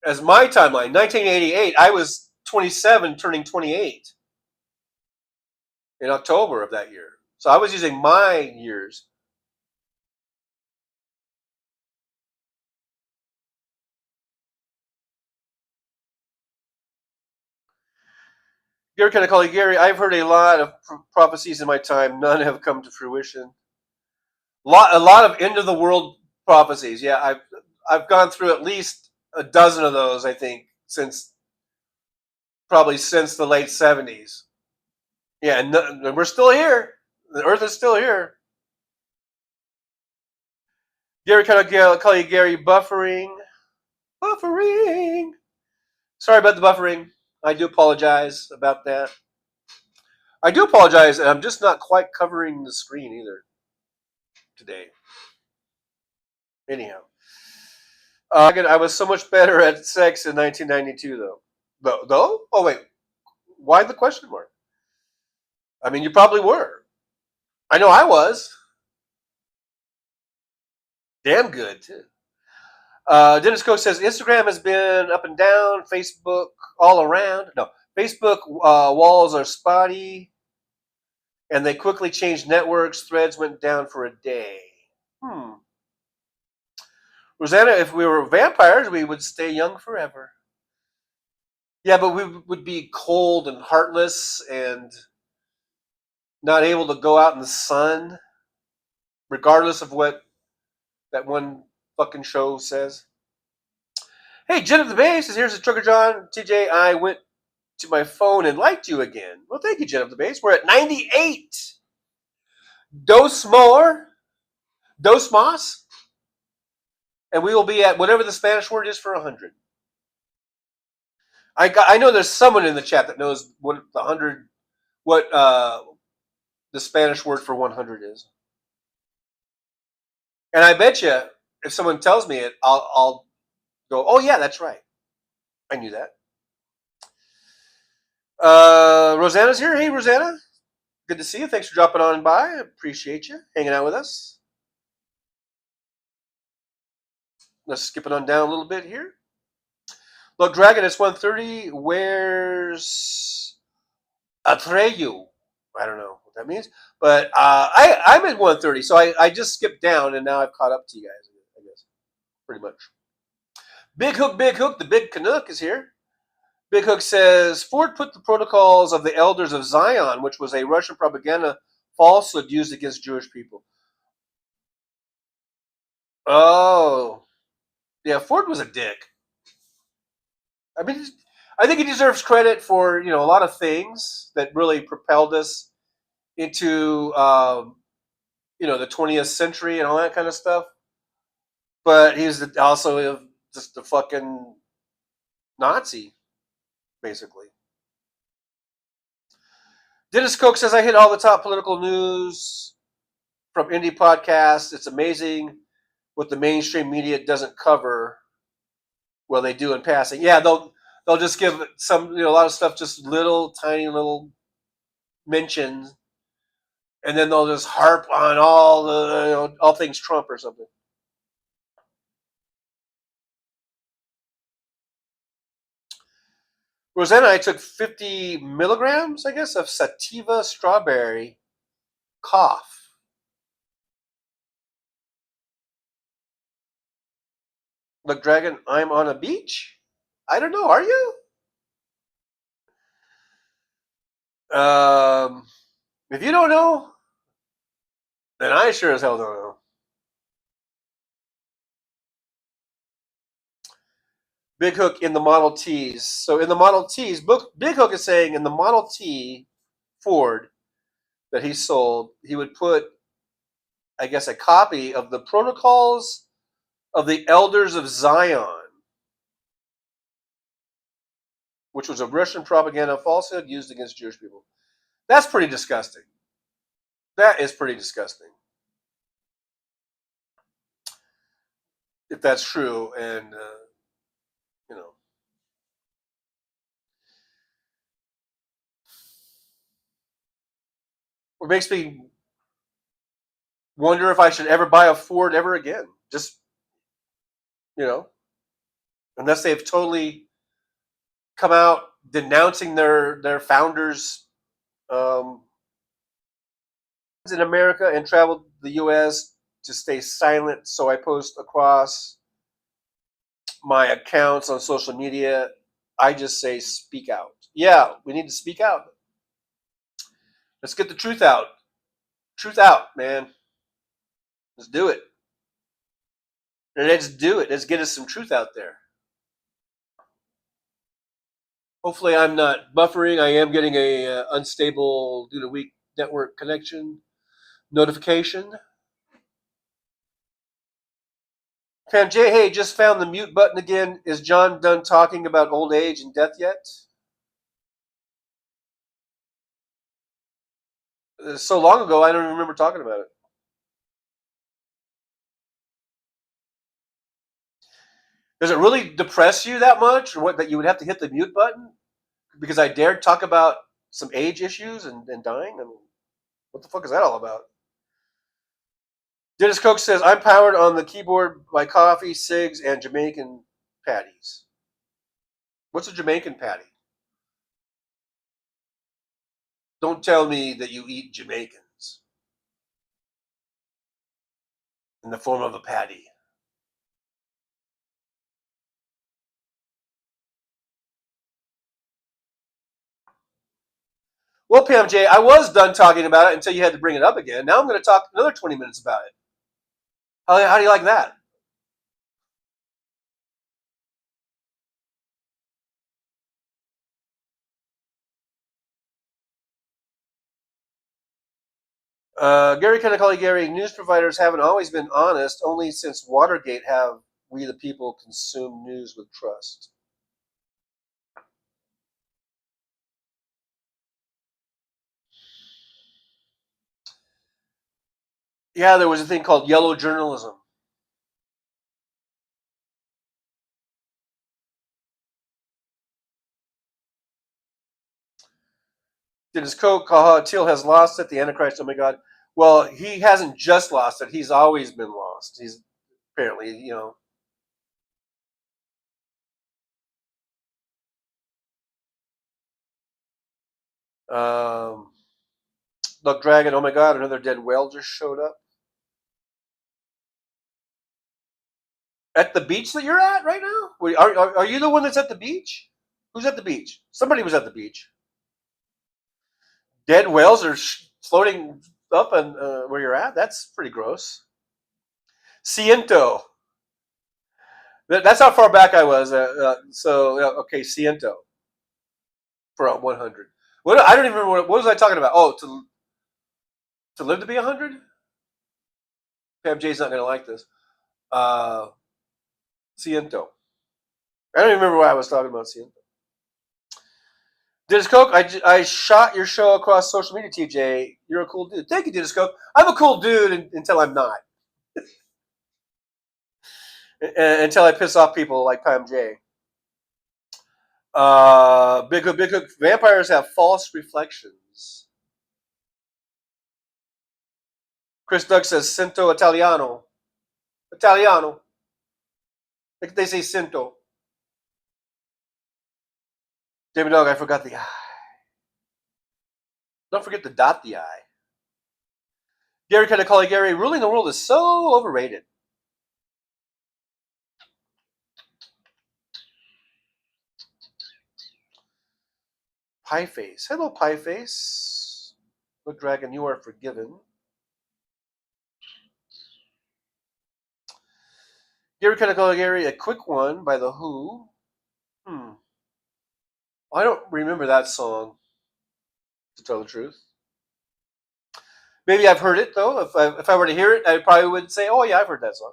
as my timeline. 1988. I was 27, turning 28 in October of that year. So I was using my years. Gary, can I call you Gary? I've heard a lot of prophecies in my time. None have come to fruition. A lot of end of the world prophecies. Yeah, I've gone through at least a dozen of those. I think probably since the late 70s. Yeah, and we're still here. The Earth is still here. Gary, can I call you Gary? Buffering. Buffering. Sorry about the buffering. I do apologize about that. I do apologize, and I'm just not quite covering the screen either today. Anyhow, I was so much better at sex in 1992, though. Though? Oh wait, why the question mark? I mean, you probably were. I know I was. Damn good too. Dennis Coach says Instagram has been up and down. Facebook all around. No, Facebook walls are spotty, and they quickly changed networks. Threads went down for a day. Rosanna, if we were vampires, we would stay young forever. Yeah, but we would be cold and heartless and not able to go out in the sun, regardless of what that one fucking show says. Hey, Jen at the base says, here's a Trucker John. TJ, I went to my phone and liked you again. Well, thank you, Jen at the base. We're at 98. Dos more. Dos mas. And we will be at whatever the Spanish word is for 100. I know there's someone in the chat that knows what the Spanish word for 100 is. And I bet you, if someone tells me it, I'll go, oh yeah, that's right. I knew that. Rosanna's here. Hey, Rosanna. Good to see you. Thanks for dropping on by. I appreciate you hanging out with us. Let's skip it on down a little bit here. Look, Dragon, it's 1:30. Where's Atreyu? I don't know what that means. But I'm at 1:30, so I just skipped down, and now I've caught up to you guys, I guess, pretty much. Big Hook, the big Canuck is here. Big Hook says, Ford put the protocols of the Elders of Zion, which was a Russian propaganda falsehood used against Jewish people. Oh. Yeah, Ford was a dick. I mean, I think he deserves credit for, a lot of things that really propelled us into, the 20th century and all that kind of stuff. But he's also just a fucking Nazi, basically. Dennis Koch says, I hit all the top political news from indie podcasts. It's amazing what the mainstream media doesn't cover. Well, they do in passing. Yeah, they'll just give some, a lot of stuff, just little tiny little mentions, and then they'll just harp on all the all things Trump or something. Rosanna, I took 50 milligrams, I guess, of sativa strawberry cough. Look, Dragon, I'm on a beach? I don't know. Are you? If you don't know, then I sure as hell don't know. Big Hook in the Model Ts. So in the Model Ts, Big Hook is saying in the Model T Ford that he sold, he would put, I guess, a copy of the Protocols of the Elders of Zion, which was a Russian propaganda falsehood used against Jewish people. That's pretty disgusting. That is pretty disgusting. If that's true, and you know, it makes me wonder if I should ever buy a Ford ever again. Just you know, unless they've totally come out denouncing their founders um, in America and traveled the U.S. to stay silent. So I post across my accounts on social media. I just say speak out. Yeah, we need to speak out. Let's get the truth out. Truth out, man. Let's do it. And let's do it. Let's get us some truth out there. Hopefully, I'm not buffering. I am getting a unstable due to weak network connection notification. Pam J, hey, just found the mute button again. Is John done talking about old age and death yet? So long ago, I don't even remember talking about it. Does it really depress you that much, or what? That you would have to hit the mute button because I dared talk about some age issues and dying? I mean, what the fuck is that all about? Dennis Koch says, I'm powered on the keyboard by coffee, cigs, and Jamaican patties. What's a Jamaican patty? Don't tell me that you eat Jamaicans in the form of a patty. Well, Pam J, I was done talking about it until you had to bring it up again. Now I'm going to talk another 20 minutes about it. How do you like that? Gary Kanakali Gary, news providers haven't always been honest. Only since Watergate have we the people consumed news with trust. Yeah, there was a thing called yellow journalism. Dennis Koch, Teal has lost it. The Antichrist, oh my God. Well, he hasn't just lost it. He's always been lost. He's apparently, Look, Dragon, oh my God, another dead whale just showed up. At the beach that you're at right now? Are you the one that's at the beach? Who's at the beach? Somebody was at the beach. Dead whales are floating up and where you're at? That's pretty gross. Ciento. That's how far back I was. Okay, Ciento for 100. I don't even remember what was I talking about. Oh, to live to be 100. Pam J's not going to like this. Uh, Ciento. I don't even remember why I was talking about Ciento. Dennis Coke, I shot your show across social media, TJ. You're a cool dude. Thank you, Dennis Coke. I'm a cool dude until I'm not. Until I piss off people like Pam J. Big Hook, Big Hook. Vampires have false reflections. Chris Doug says Cinto Italiano. Italiano. Like they say Cinto. David Dog, I forgot the I. Don't forget to dot the I. Gary Katakali Gary, ruling the world is so overrated. Pie Face. Hello, Pie Face. Look, Dragon, you are forgiven. Gary Katakali Gary, a quick one by The Who. I don't remember that song, to tell the truth. Maybe I've heard it, though. If I were to hear it, I probably would say, oh, yeah, I've heard that song.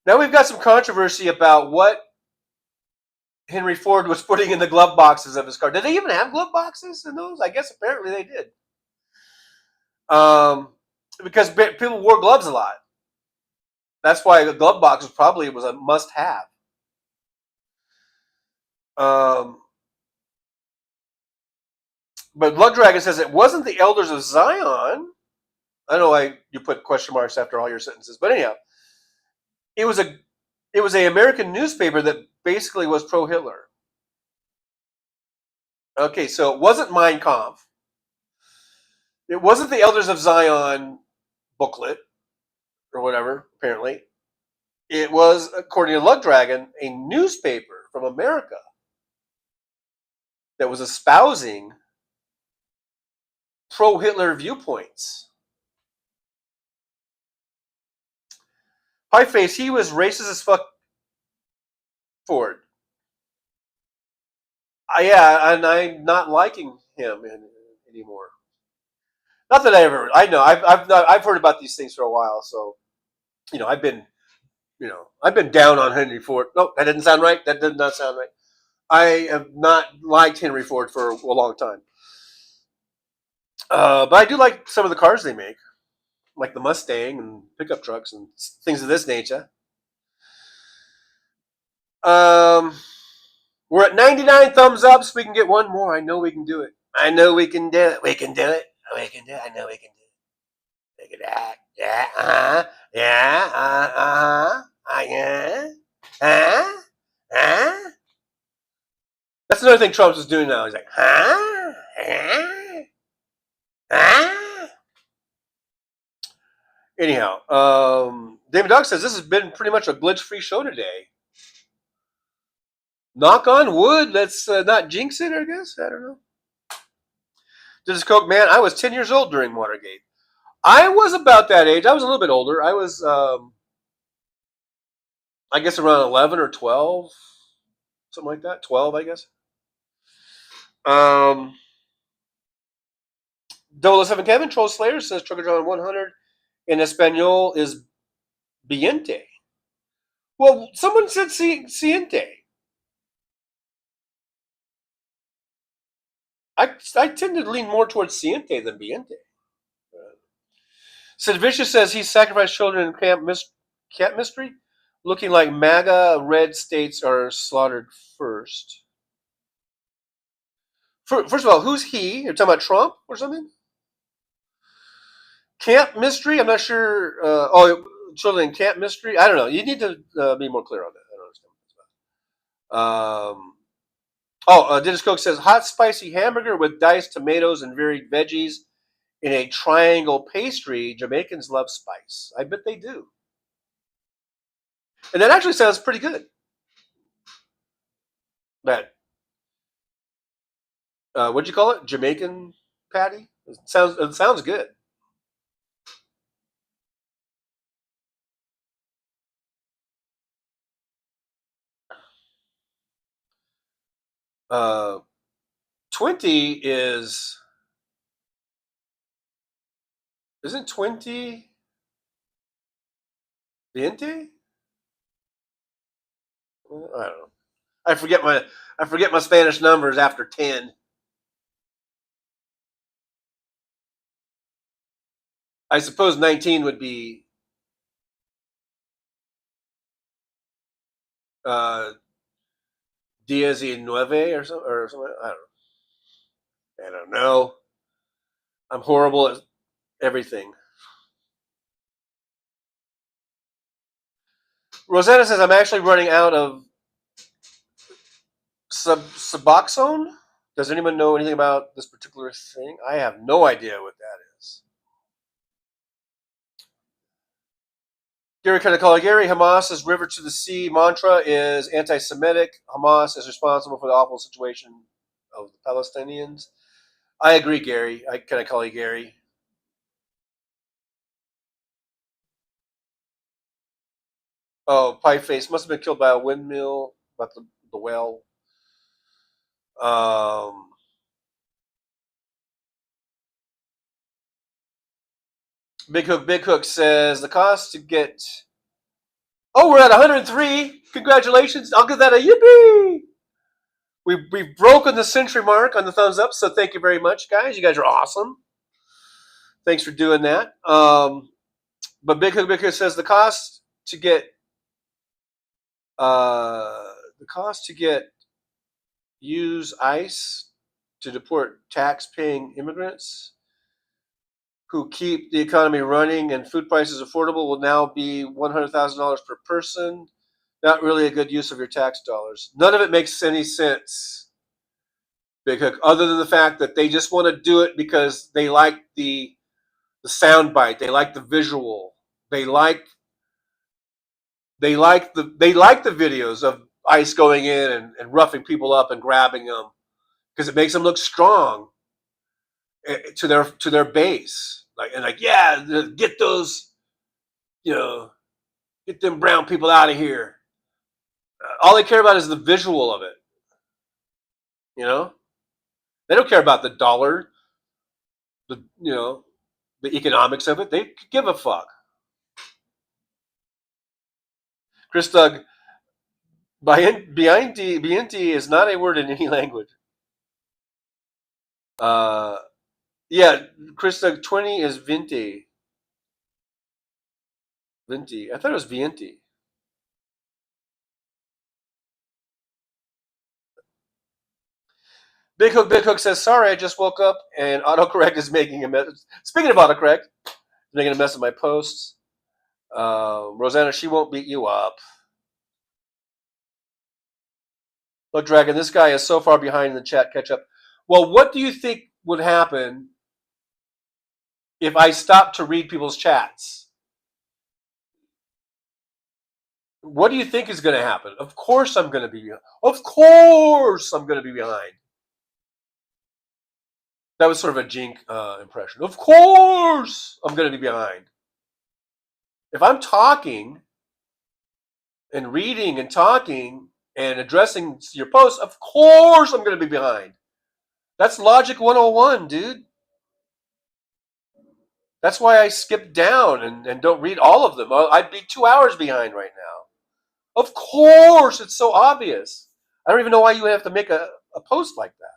Now we've got some controversy about what Henry Ford was putting in the glove boxes of his car. Did they even have glove boxes in those? I guess apparently they did. Because people wore gloves a lot. That's why the glove box was a must-have. But Blood Dragon says it wasn't the elders of Zion. I know you put question marks after all your sentences, but anyhow, it was a American newspaper that basically was pro-Hitler. Okay, so it wasn't Mein Kampf. It wasn't the Elders of Zion booklet or whatever. Apparently, it was, according to Lug Dragon, a newspaper from America that was espousing pro-Hitler viewpoints. Pie Face, he was racist as fuck. Ford. Yeah, and I'm not liking him anymore. Not that I know I've heard about these things for a while, so I've been down on Henry Ford. No, that didn't sound right. That did not sound right. I have not liked Henry Ford for a long time, but I do like some of the cars they make, like the Mustang and pickup trucks and things of this nature. We're at 99 thumbs up, so we can get one more. I know we can do it. I know we can do it. We can do it. We can do it. I know we can do it. Look at that. Yeah. Yeah. Yeah. That's another thing Trump is doing now. He's like, Anyhow, David Dog says this has been pretty much a glitch-free show today. Knock on wood. Let's not jinx it, I guess. I don't know. This is Coke, man. I was 10 years old during Watergate. I was about that age. I was a little bit older. I was, I guess, around 11 or 12. Something like that. 12, I guess. Dola 7 Kevin, Troll Slayer says Trucker John 100 in Espanol is Biente. Well, someone said Siente. I tend to lean more towards Siente than Biente. Sid Vicious says he sacrificed children in Camp Mystery, looking like MAGA red states are slaughtered first. First of all, who's he? You're talking about Trump or something? Camp Mystery? I'm not sure. Children in Camp Mystery? I don't know. You need to be more clear on that. I don't understand. Dennis Coke says hot spicy hamburger with diced tomatoes and varied veggies in a triangle pastry. Jamaicans love spice. I bet they do. And that actually sounds pretty good. That what'd you call it? Jamaican patty? It sounds good. Uh, 20 isn't 20 Viente? Well, I don't know. I forget my Spanish numbers after 10. I suppose 19 would be uh, Diez y Nueve or something. I don't know. I'm horrible at everything. Rosanna says I'm actually running out of Suboxone. Does anyone know anything about this particular thing? I have no idea what that is. Gary Kanakala, Gary, Hamas's river to the sea mantra is anti-Semitic. Hamas is responsible for the awful situation of the Palestinians. I agree, Gary. Can I call you Gary? Oh, Pie Face must have been killed by a windmill, but the well. Um, Big Hook says the cost to get. Oh, we're at 103. Congratulations! I'll give that a yippee. We've broken the century mark on the thumbs up, so thank you very much, guys. You guys are awesome. Thanks for doing that. But Big Hook says the cost to get use ICE to deport tax-paying immigrants who keep the economy running and food prices affordable will now be $100,000 per person. Not really a good use of your tax dollars. None of it makes any sense, Big Hook, other than the fact that they just want to do it because they like the soundbite, they like the visual, they like the videos of ICE going in and roughing people up and grabbing them because it makes them look strong to their base. Yeah, get those, get them brown people out of here. All they care about is the visual of it. They don't care about the dollar, the economics of it. They give a fuck. Chris Doug, Bienti is not a word in any language. Yeah, Chris Doug, 20 is Vinti. Vinti. I thought it was Vienti. Big Hook says, sorry, I just woke up and autocorrect is making a mess. Speaking of autocorrect, making a mess of my posts. Rosanna, she won't beat you up. Look, Dragon, this guy is so far behind in the chat. Catch up. Well, what do you think would happen if I stopped to read people's chats? What do you think is going to happen? Of course I'm going to be behind. Of course I'm going to be behind. That was sort of a Jink impression. Of course I'm going to be behind. If I'm talking and reading and talking and addressing your posts, of course I'm going to be behind. That's Logic 101, dude. That's why I skip down and don't read all of them. I'd be 2 hours behind right now. Of course, it's so obvious. I don't even know why you would have to make a post like that.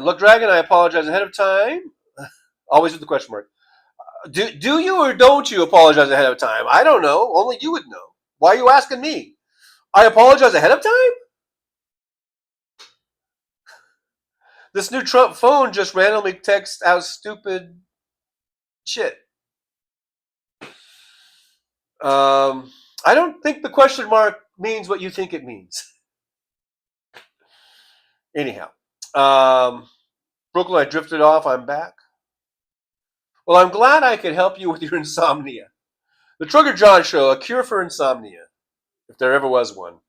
Look, Dragon, I apologize ahead of time. Always with the question mark. Do you or don't you apologize ahead of time? I don't know. Only you would know. Why are you asking me? I apologize ahead of time? This new Trump phone just randomly texts out stupid shit. I don't think the question mark means what you think it means. Anyhow, Brooklyn, I drifted off. I'm back. Well, I'm glad I could help you with your insomnia. The Trugger John Show, a cure for insomnia, if there ever was one.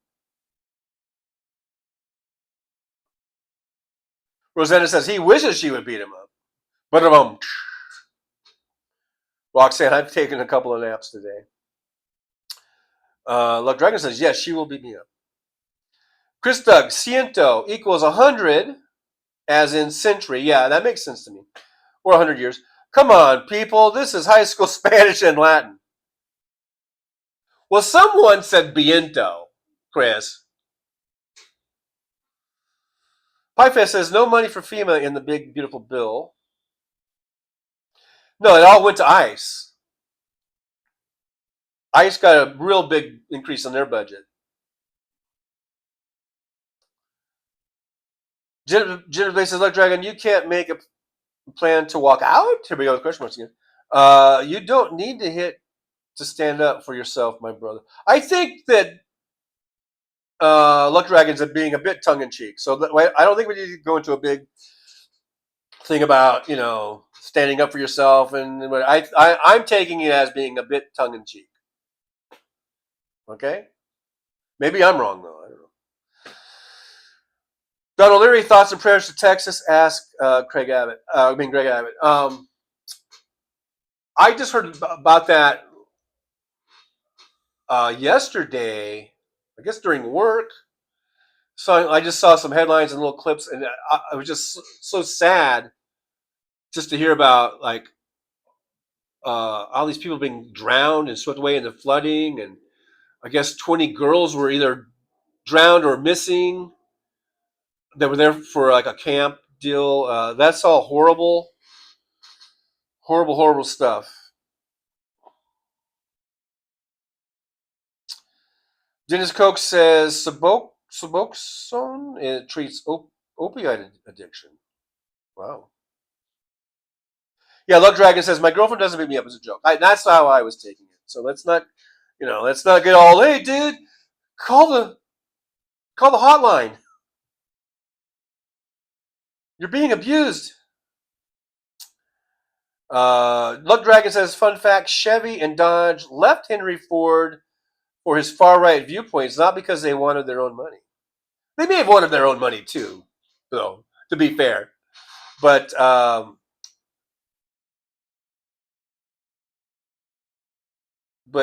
Rosanna says he wishes she would beat him up. But Roxanne, I've taken a couple of naps today. Look, Dragon says, yes, she will beat me up. Chris Doug, ciento equals 100, as in century. Yeah, that makes sense to me. Or 100 years. Come on, people. This is high school Spanish and Latin. Well, someone said viento, Chris. PieFest says no money for FEMA in the big, beautiful bill. No, it all went to ICE. ICE got a real big increase in their budget. Jennifer says, look, Dragon, you can't make a plan to walk out? Here we go with question marks again. You don't need to stand up for yourself, my brother. I think that Luck Dragons are being a bit tongue in cheek. So I don't think we need to go into a big thing about standing up for yourself. And I'm taking it as being a bit tongue in cheek. Okay, maybe I'm wrong though. I don't know. Donald Leary, thoughts and prayers to Texas. Ask Greg Abbott. I just heard about that yesterday. I guess during work. So I just saw some headlines and little clips, and I was just so sad just to hear about all these people being drowned and swept away in the flooding, and I guess 20 girls were either drowned or missing that were there for like a camp deal. That's all horrible, horrible, horrible stuff. Dennis Koch says Suboxone it treats opioid addiction. Wow. Yeah, Love Dragon says my girlfriend doesn't beat me up as a joke. That's how I was taking it. So let's not get all. Hey, dude, call the hotline. You're being abused. Love Dragon says fun fact: Chevy and Dodge left Henry Ford for his far right viewpoints, not because they wanted their own money. They may have wanted their own money too, though. To be fair, but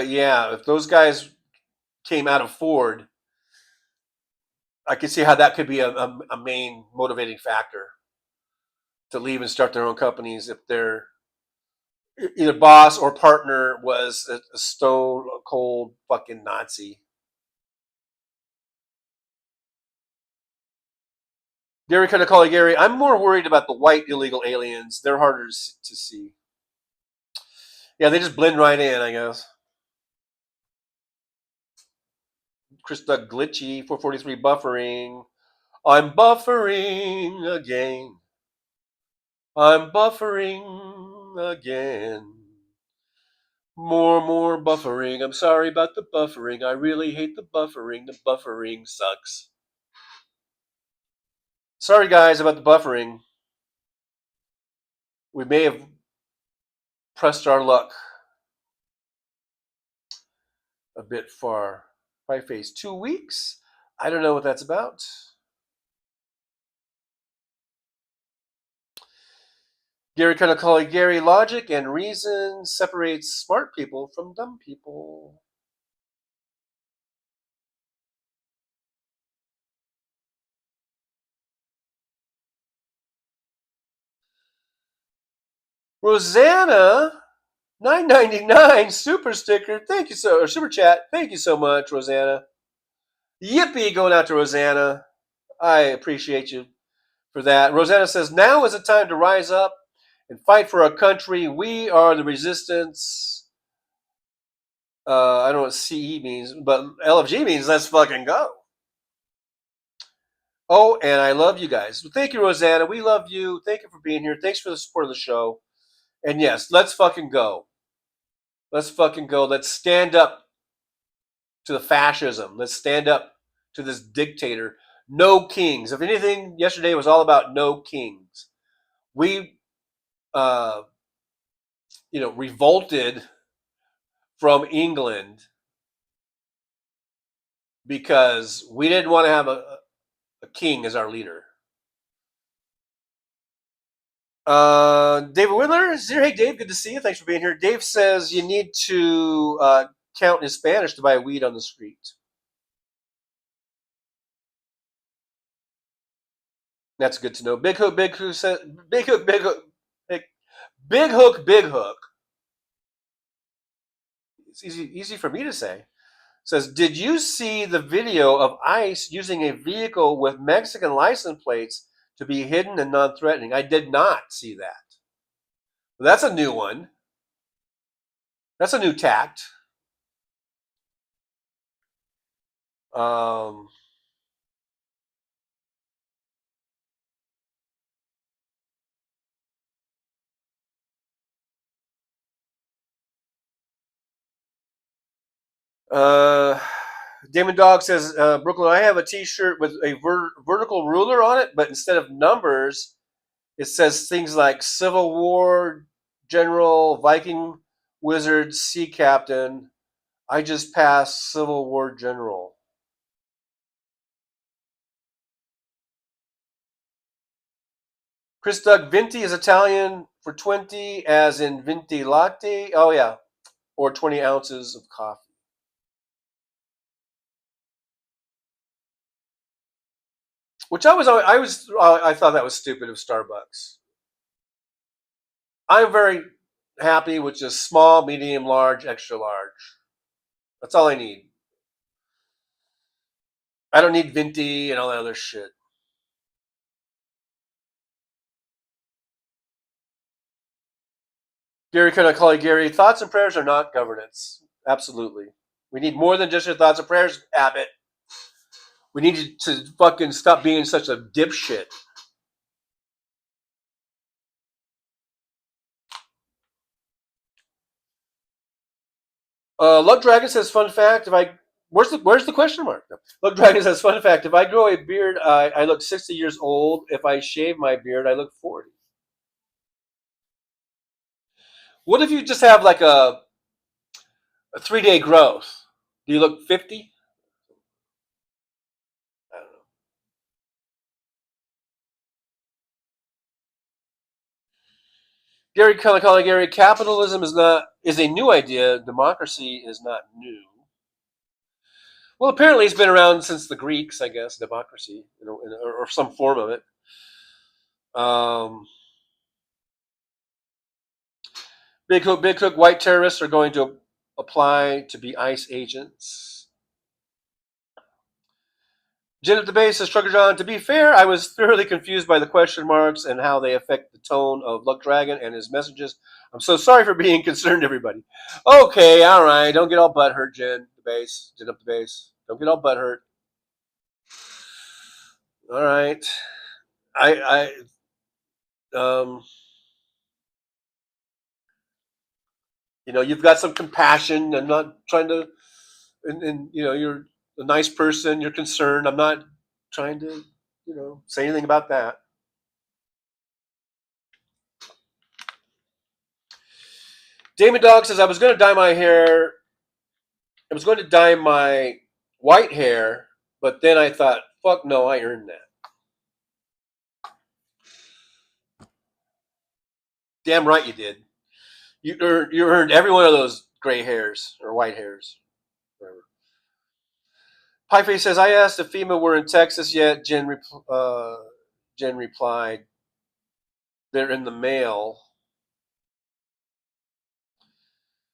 yeah, if those guys came out of Ford, I could see how that could be a main motivating factor to leave and start their own companies if their either boss or partner was a stone cold fucking Nazi. Gary kind of calling Gary. I'm more worried about the white illegal aliens. They're harder to see. Yeah, they just blend right in, I guess. Chris Doug Glitchy, 443 buffering. I'm buffering again. I'm buffering again. More buffering. I'm sorry about the buffering. I really hate the buffering. The buffering sucks. Sorry, guys, about the buffering. We may have pressed our luck a bit far. Pie face 2 weeks? I don't know what that's about. Gary kind of calling Gary logic and reason separates smart people from dumb people. Rosanna, $9.99 super sticker. Thank you so, or super chat. Thank you so much, Rosanna. Yippee going out to Rosanna. I appreciate you for that. Rosanna says, now is the time to rise up and fight for our country. We are the resistance. I don't know what CE means, but LFG means let's fucking go. Oh, and I love you guys. Thank you, Rosanna. We love you. Thank you for being here. Thanks for the support of the show. And yes, let's fucking go. Let's fucking go. Let's stand up to the fascism. Let's stand up to this dictator. No kings. If anything, yesterday was all about no kings. We, revolted from England because we didn't want to have a king as our leader. David Whitler is here. Hey, Dave, good to see you. Thanks for being here. Dave says you need to count in Spanish to buy weed on the street. That's good to know. Big Hook says, Big Hook, Big Hook, Big Hook. It's easy for me to say. Says, did you see the video of ICE using a vehicle with Mexican license plates to be hidden and non-threatening? I did not see that. That's a new one. That's a new tact. Um, uh, Damon Dog says, Brooklyn, I have a T-shirt with a vertical ruler on it, but instead of numbers, it says things like Civil War General, Viking Wizard, Sea Captain. I just passed Civil War General. Chris Doug, Venti is Italian for 20, as in Venti Latte. Oh, yeah. Or 20 ounces of coffee. Which I thought that was stupid of Starbucks. I'm very happy with just small, medium, large, extra large. That's all I need. I don't need Venti and all that other shit. Gary, can I call you Gary? Thoughts and prayers are not governance. Absolutely. We need more than just your thoughts and prayers, Abbott. We need you to fucking stop being such a dipshit. Luck Dragon says, fun fact, if I where's the question mark? Luck Dragon says, fun fact, if I grow a beard, I look 60 years old. If I shave my beard, I look 40. What if you just have like a 3-day growth? Do you look 50? I don't know. Gary Cully, Gary, capitalism is a new idea. Democracy is not new. Well, apparently it's been around since the Greeks, I guess. Democracy, or some form of it. Big Hook, white terrorists are going to apply to be ICE agents. Jen at the base says, Trucker John, to be fair, I was thoroughly confused by the question marks and how they affect the tone of Luck Dragon and his messages. I'm so sorry for being concerned, everybody. Okay, all right. Don't get all butthurt, Jen up the base. Don't get all butthurt. All right. You've got some compassion. I'm not trying to, and you're a nice person. You're concerned. I'm not trying to, say anything about that. Damon Dog says, I was going to dye my hair. I was going to dye my white hair, but then I thought, fuck no, I earned that. Damn right you did. You earned every one of those gray hairs or white hairs. Whatever. Pieface says, I asked if FEMA were in Texas yet. Jen replied, they're in the mail.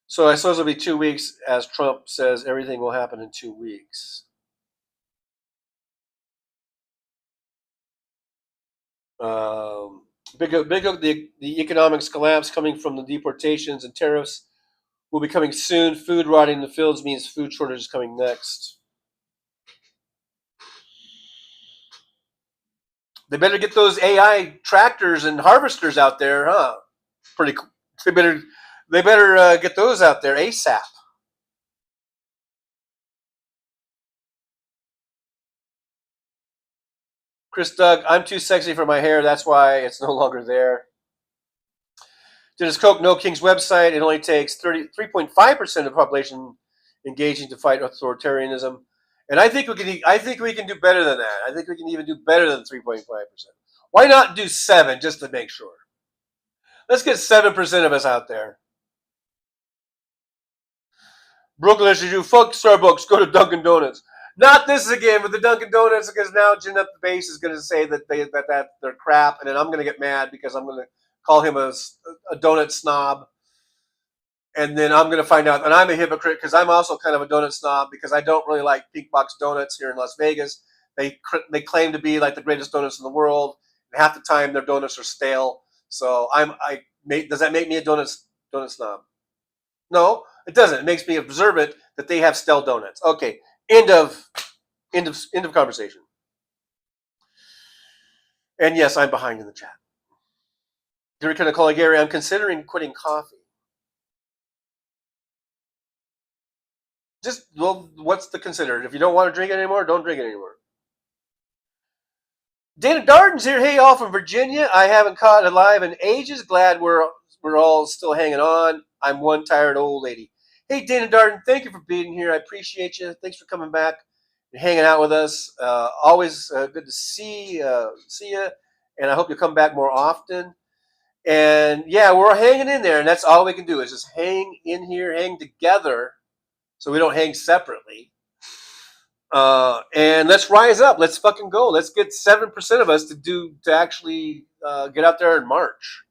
So I suppose it'll be 2 weeks, as Trump says everything will happen in 2 weeks. Big Hook, the economics collapse coming from the deportations and tariffs will be coming soon. Food rotting in the fields means food shortage is coming next. They better get those AI tractors and harvesters out there, huh? Pretty cool. They better get those out there ASAP. Chris Doug, I'm too sexy for my hair. That's why it's no longer there. Dennis Koch, No King's website. It only takes 3.5% of the population engaging to fight authoritarianism, and I think we can do better than that. I think we can even do better than 3.5%. Why not do 7 just to make sure? Let's get 7% of us out there. Brooklyn should do fuck Starbucks. Go to Dunkin' Donuts. Not this again with the Dunkin' Donuts, because now Jen at the base is going to say that they're crap, and then I'm going to get mad because I'm going to call him a donut snob, and then I'm going to find out that I'm a hypocrite because I'm also kind of a donut snob because I don't really like Pink Box Donuts here in Las Vegas. They claim to be like the greatest donuts in the world, and half the time their donuts are stale. So does that make me a donut snob? No, it doesn't. It makes me observant that they have stale donuts. Okay, end of conversation. And yes, I'm behind in the chat. Gary kind of calling Gary. I'm considering quitting coffee. Just what's the consider? If you don't want to drink it anymore, don't drink it anymore. Dana Darden's here. Hey, all from Virginia. I haven't caught it live in ages. Glad we're all still hanging on. I'm one tired old lady. Hey, Dana Darden, thank you for being here. I appreciate you. Thanks for coming back and hanging out with us. Always good to see you, and I hope you come back more often. And yeah, we're hanging in there, and that's all we can do is just hang in here, hang together, so we don't hang separately. And let's rise up. Let's fucking go. Let's get 7% of us to actually get out there and march.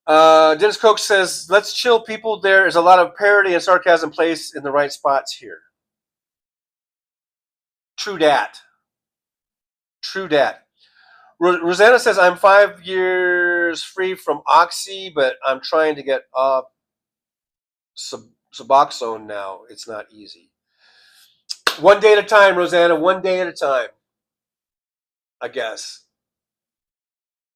Dennis Koch says, let's chill, people. There is a lot of parody and sarcasm placed in the right spots here. True dat. True dat. Rosanna says, I'm 5 years free from Oxy, but I'm trying to get off Suboxone now. It's not easy. One day at a time, Rosanna. One day at a time, I guess.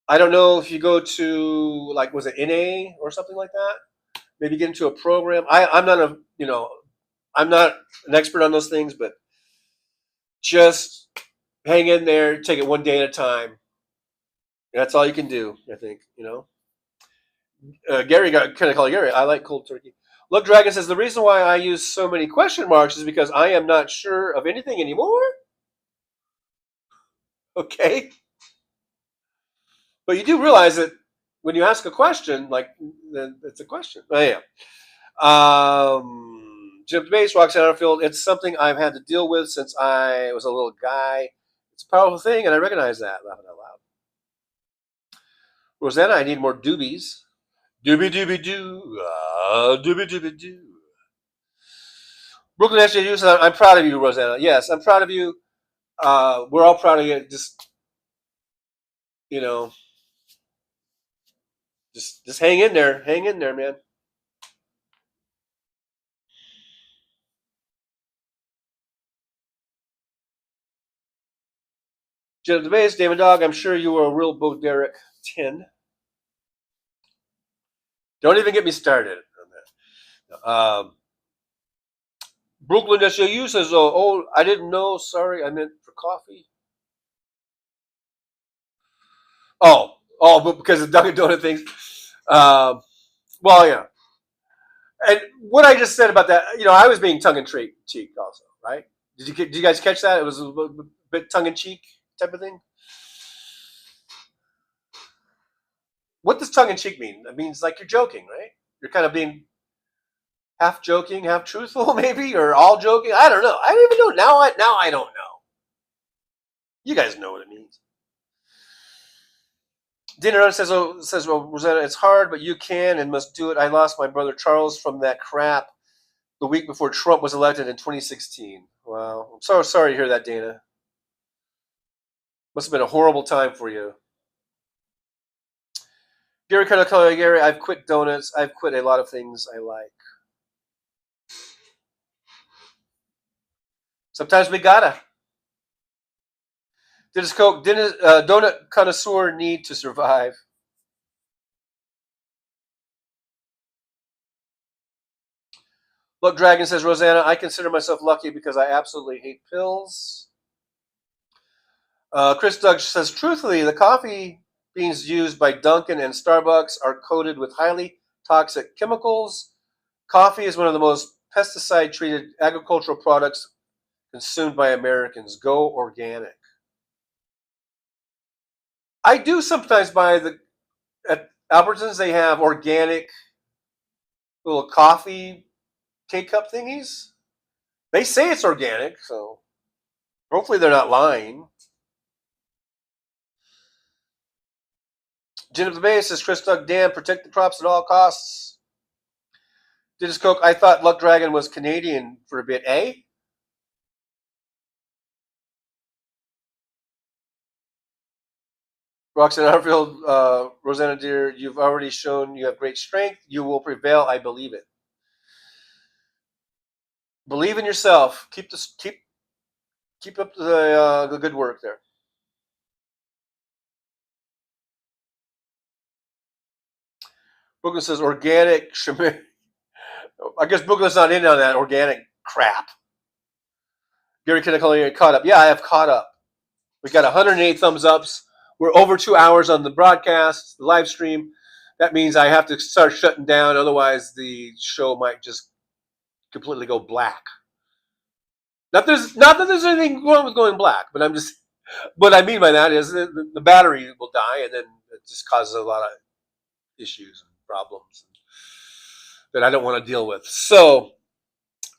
I don't know if you go to, like, was it NA or something like that? Maybe get into a program. I'm not I'm not an expert on those things, but just hang in there, take it one day at a time. That's all you can do, I think, Gary got kind of called Gary. I like cold turkey. Look, Dragon says, the reason why I use so many question marks is because I am not sure of anything anymore. Okay. But you do realize that when you ask a question, like, then it's a question. Oh, yeah. Jim Base, Roxanne Arfield, it's something I've had to deal with since I was a little guy. It's a powerful thing, and I recognize that. Laughing out loud. Rosanna, I need more doobies. Doobie doobie doo. Doobie doobie doo. Brooklyn SJU says, I'm proud of you, Rosanna. Yes, I'm proud of you. We're all proud of you. Just, just hang in there. Hang in there, man. Jim the Base, David Dog, I'm sure you were a real Bo Derek 10. Don't even get me started on that. Brooklyn SJU says, oh, I didn't know. Sorry, I meant for coffee. Oh, but because of Dunkin' Donut things. Well, yeah. And what I just said about that, I was being tongue in cheek also, right? Did you guys catch that? It was a bit tongue in cheek type of thing. What does tongue in cheek mean? It means like you're joking, right? You're kind of being half joking, half truthful, maybe, or all joking. I don't know. I don't even know. Now I don't know. You guys know what it means. Dinner says, well, Rosanna, it's hard, but you can and must do it. I lost my brother Charles from that crap the week before Trump was elected in 2016. Wow. I'm so sorry to hear that, Dana. Must have been a horrible time for you. Gary Color, Gary, I've quit donuts. I've quit a lot of things I like. Sometimes we gotta. Donut connoisseur need to survive. Look, Dragon says, Rosanna, I consider myself lucky because I absolutely hate pills. Chris Doug says, truthfully, the coffee beans used by Dunkin' and Starbucks are coated with highly toxic chemicals. Coffee is one of the most pesticide-treated agricultural products consumed by Americans. Go organic. I do sometimes buy at Albertsons, they have organic little coffee K-cup thingies. They say it's organic, so hopefully they're not lying. Gin of the Bay says Chris Doug Dan, protect the crops at all costs. Dennis Coke, I thought Luck Dragon was Canadian for a bit, eh? Roxanne Harfield, Rosanna Deer, you've already shown you have great strength. You will prevail. I believe it. Believe in yourself. Keep up the good work there. Brooklyn says organic. I guess Brooklyn's not in on that organic crap. Gary Kinnicoli caught up. Yeah, I have caught up. We got 108 thumbs ups. We're over 2 hours on the broadcast, the live stream. That means I have to start shutting down. Otherwise, the show might just completely go black. Not that there's anything wrong with going black, but I'm just what I mean by that is the battery will die, and then it just causes a lot of issues and problems that I don't want to deal with. So,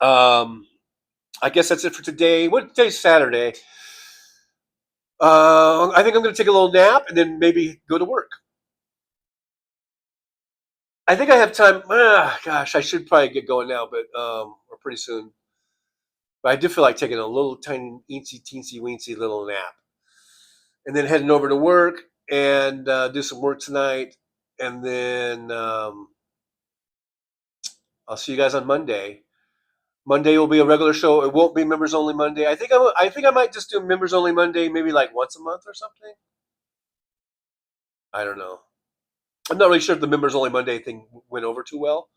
I guess that's it for today. Today's Saturday. I think I'm going to take a little nap and then maybe go to work. I think I have time. Gosh, I should probably get going now, but or pretty soon. But I do feel like taking a little tiny, teensy, weensy little nap, and then heading over to work and do some work tonight, and then I'll see you guys on Monday. Monday will be a regular show. It won't be members only Monday. I think I might just do members only Monday, maybe like once a month or something. I don't know. I'm not really sure if the members only Monday thing went over too well.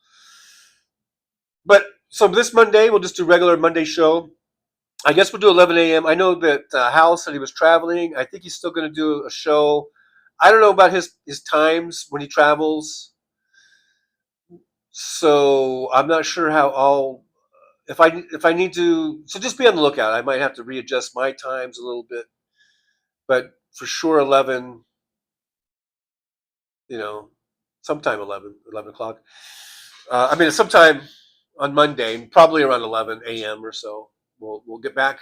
But so this Monday we'll just do regular Monday show. I guess we'll do 11 a.m. I know that Hal said he was traveling. I think he's still going to do a show. I don't know about his times when he travels. So I'm not sure how I'll if I need to. So just be on the lookout. I might have to readjust my times a little bit, but for sure 11. Sometime 11 o'clock. I mean, sometime on Monday, probably around 11 a.m. or so. We'll get back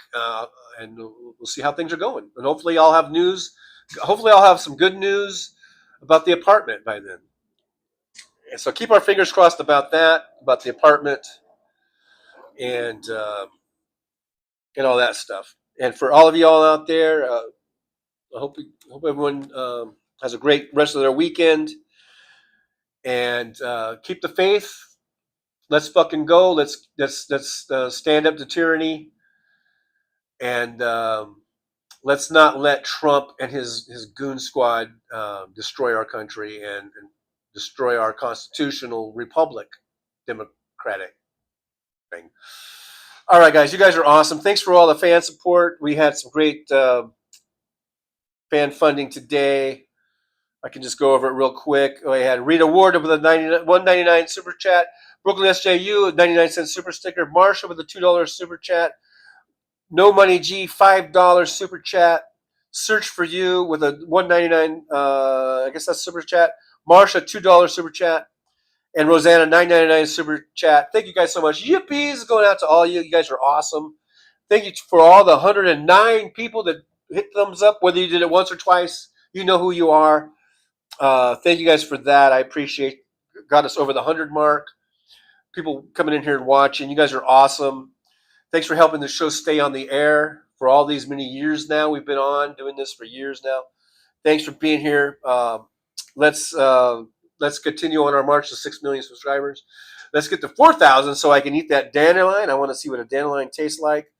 and we'll see how things are going. And hopefully I'll have news. Hopefully I'll have some good news about the apartment by then. And so keep our fingers crossed about that, about the apartment, and all that stuff. And for all of y'all out there, I hope everyone has a great rest of their weekend. And keep the faith. Let's fucking go. Let's stand up to tyranny, and let's not let Trump and his goon squad destroy our country and destroy our constitutional republic, democratic thing. All right, guys, you guys are awesome. Thanks for all the fan support. We had some great fan funding today. I can just go over it real quick. I had Rita Ward with a $1.99 super chat. Brooklyn SJU, 99-cent super sticker. Marsha with a $2 super chat. No Money G, $5 super chat. Search for You with a $1.99, I guess that's super chat. Marsha, $2 super chat. And Rosanna, $9.99 super chat. Thank you guys so much. Yippies going out to all you. You guys are awesome. Thank you for all the 109 people that hit thumbs up, whether you did it once or twice. You know who you are. Thank you guys for that. I appreciate. Got us over the 100 mark. People coming in here and watching. You guys are awesome. Thanks for helping the show stay on the air for all these many years now. We've been on doing this for years now. Thanks for being here. Let's continue on our march to 6 million subscribers. Let's get to 4,000 so I can eat that dandelion. I want to see what a dandelion tastes like.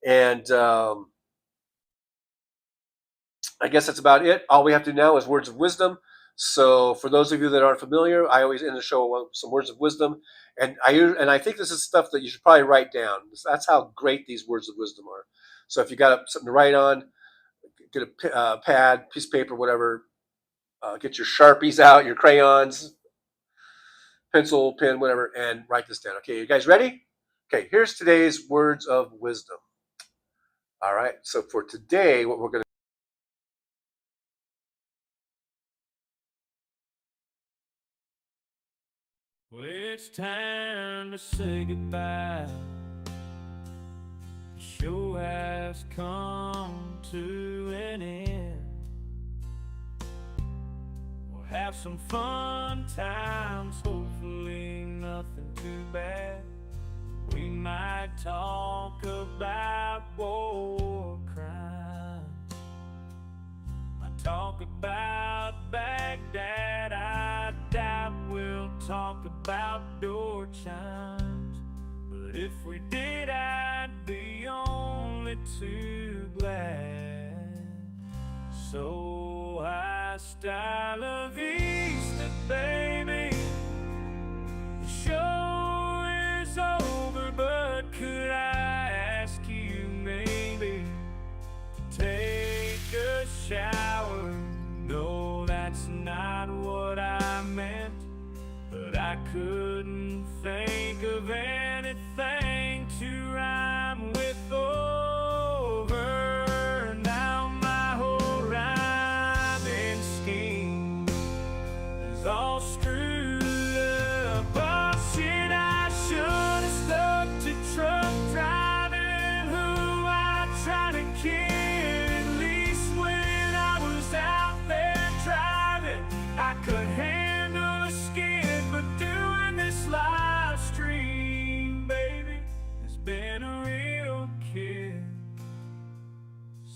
And I guess that's about it. All we have to do now is words of wisdom. So for those of you that aren't familiar, I always end the show with some words of wisdom. And I think this is stuff that you should probably write down. That's how great these words of wisdom are. So if you got something to write on, get a pad, piece of paper, whatever. Get your Sharpies out, your crayons, pencil, pen, whatever, and write this down. Okay, you guys ready? Okay, here's today's words of wisdom. All right, so for today, what we're going to Well, it's time to say goodbye. The show has come to an end. Well, have some fun times, hopefully nothing too bad. We might talk about war crimes, might talk about Baghdad. I doubt we'll talk about door chimes, but if we did, I'd be only too glad. So high la vista, baby. The show is over, but could I ask you maybe to take a shower? No, that's not what I meant, but I couldn't think of anything to rhyme with over. Now my whole rhyming scheme is all screwed up. Oh shit, I should have stuck to truck driving, who I tried to kid. At least when I was out there driving, I could handle a skid, but doing this live stream, baby, has been a real kid.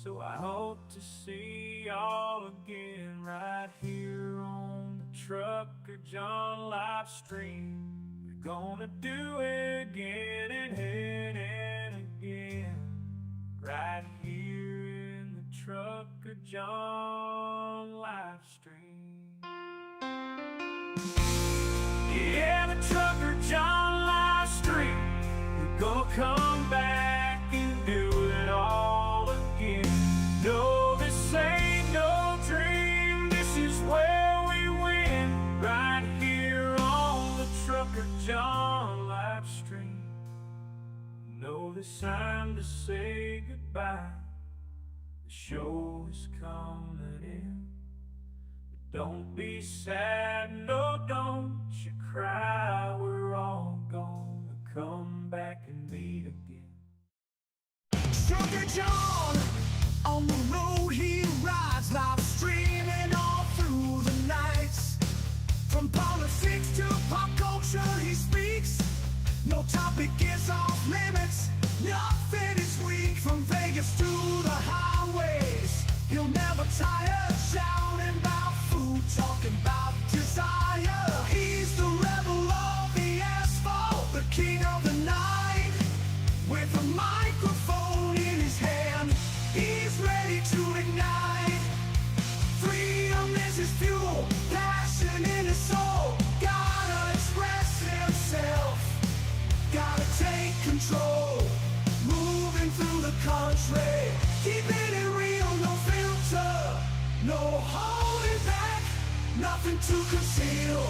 So I hope to see y'all again right here on the Trucker John live stream. We're gonna do it again and again, right here in the Trucker John live stream. Yeah, the Trucker John live stream. We're gonna come back and do it all again. No, this ain't no dream, this is where we win, right here on the Trucker John live stream. No, it's time to say goodbye. The show is coming in. Don't be sad, no, don't you cry. We're all gonna come back and meet again. Trucker John, on the road he rides, live streaming all through the nights. From politics to pop culture he speaks. No topic is off limits, nothing is weak. From Vegas to the highways, he'll never tire, shouting about food, talking about desire. He's the rebel of the asphalt, the king of the night. With a microphone in his hand, he's ready to ignite. Freedom is his fuel, passion in his soul. Gotta express himself, gotta take control. Moving through the country, keeping it real, no filter, no holding back, nothing to conceal.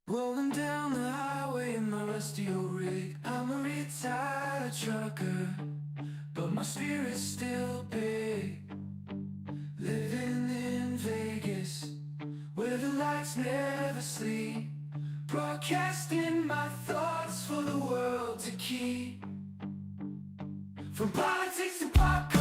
Rolling down the highway in my rusty old rig. I'm a retired trucker, but my spirit's still big. Living in Vegas, where the lights never sleep. Broadcasting my thoughts for the world to keep. From politics to pop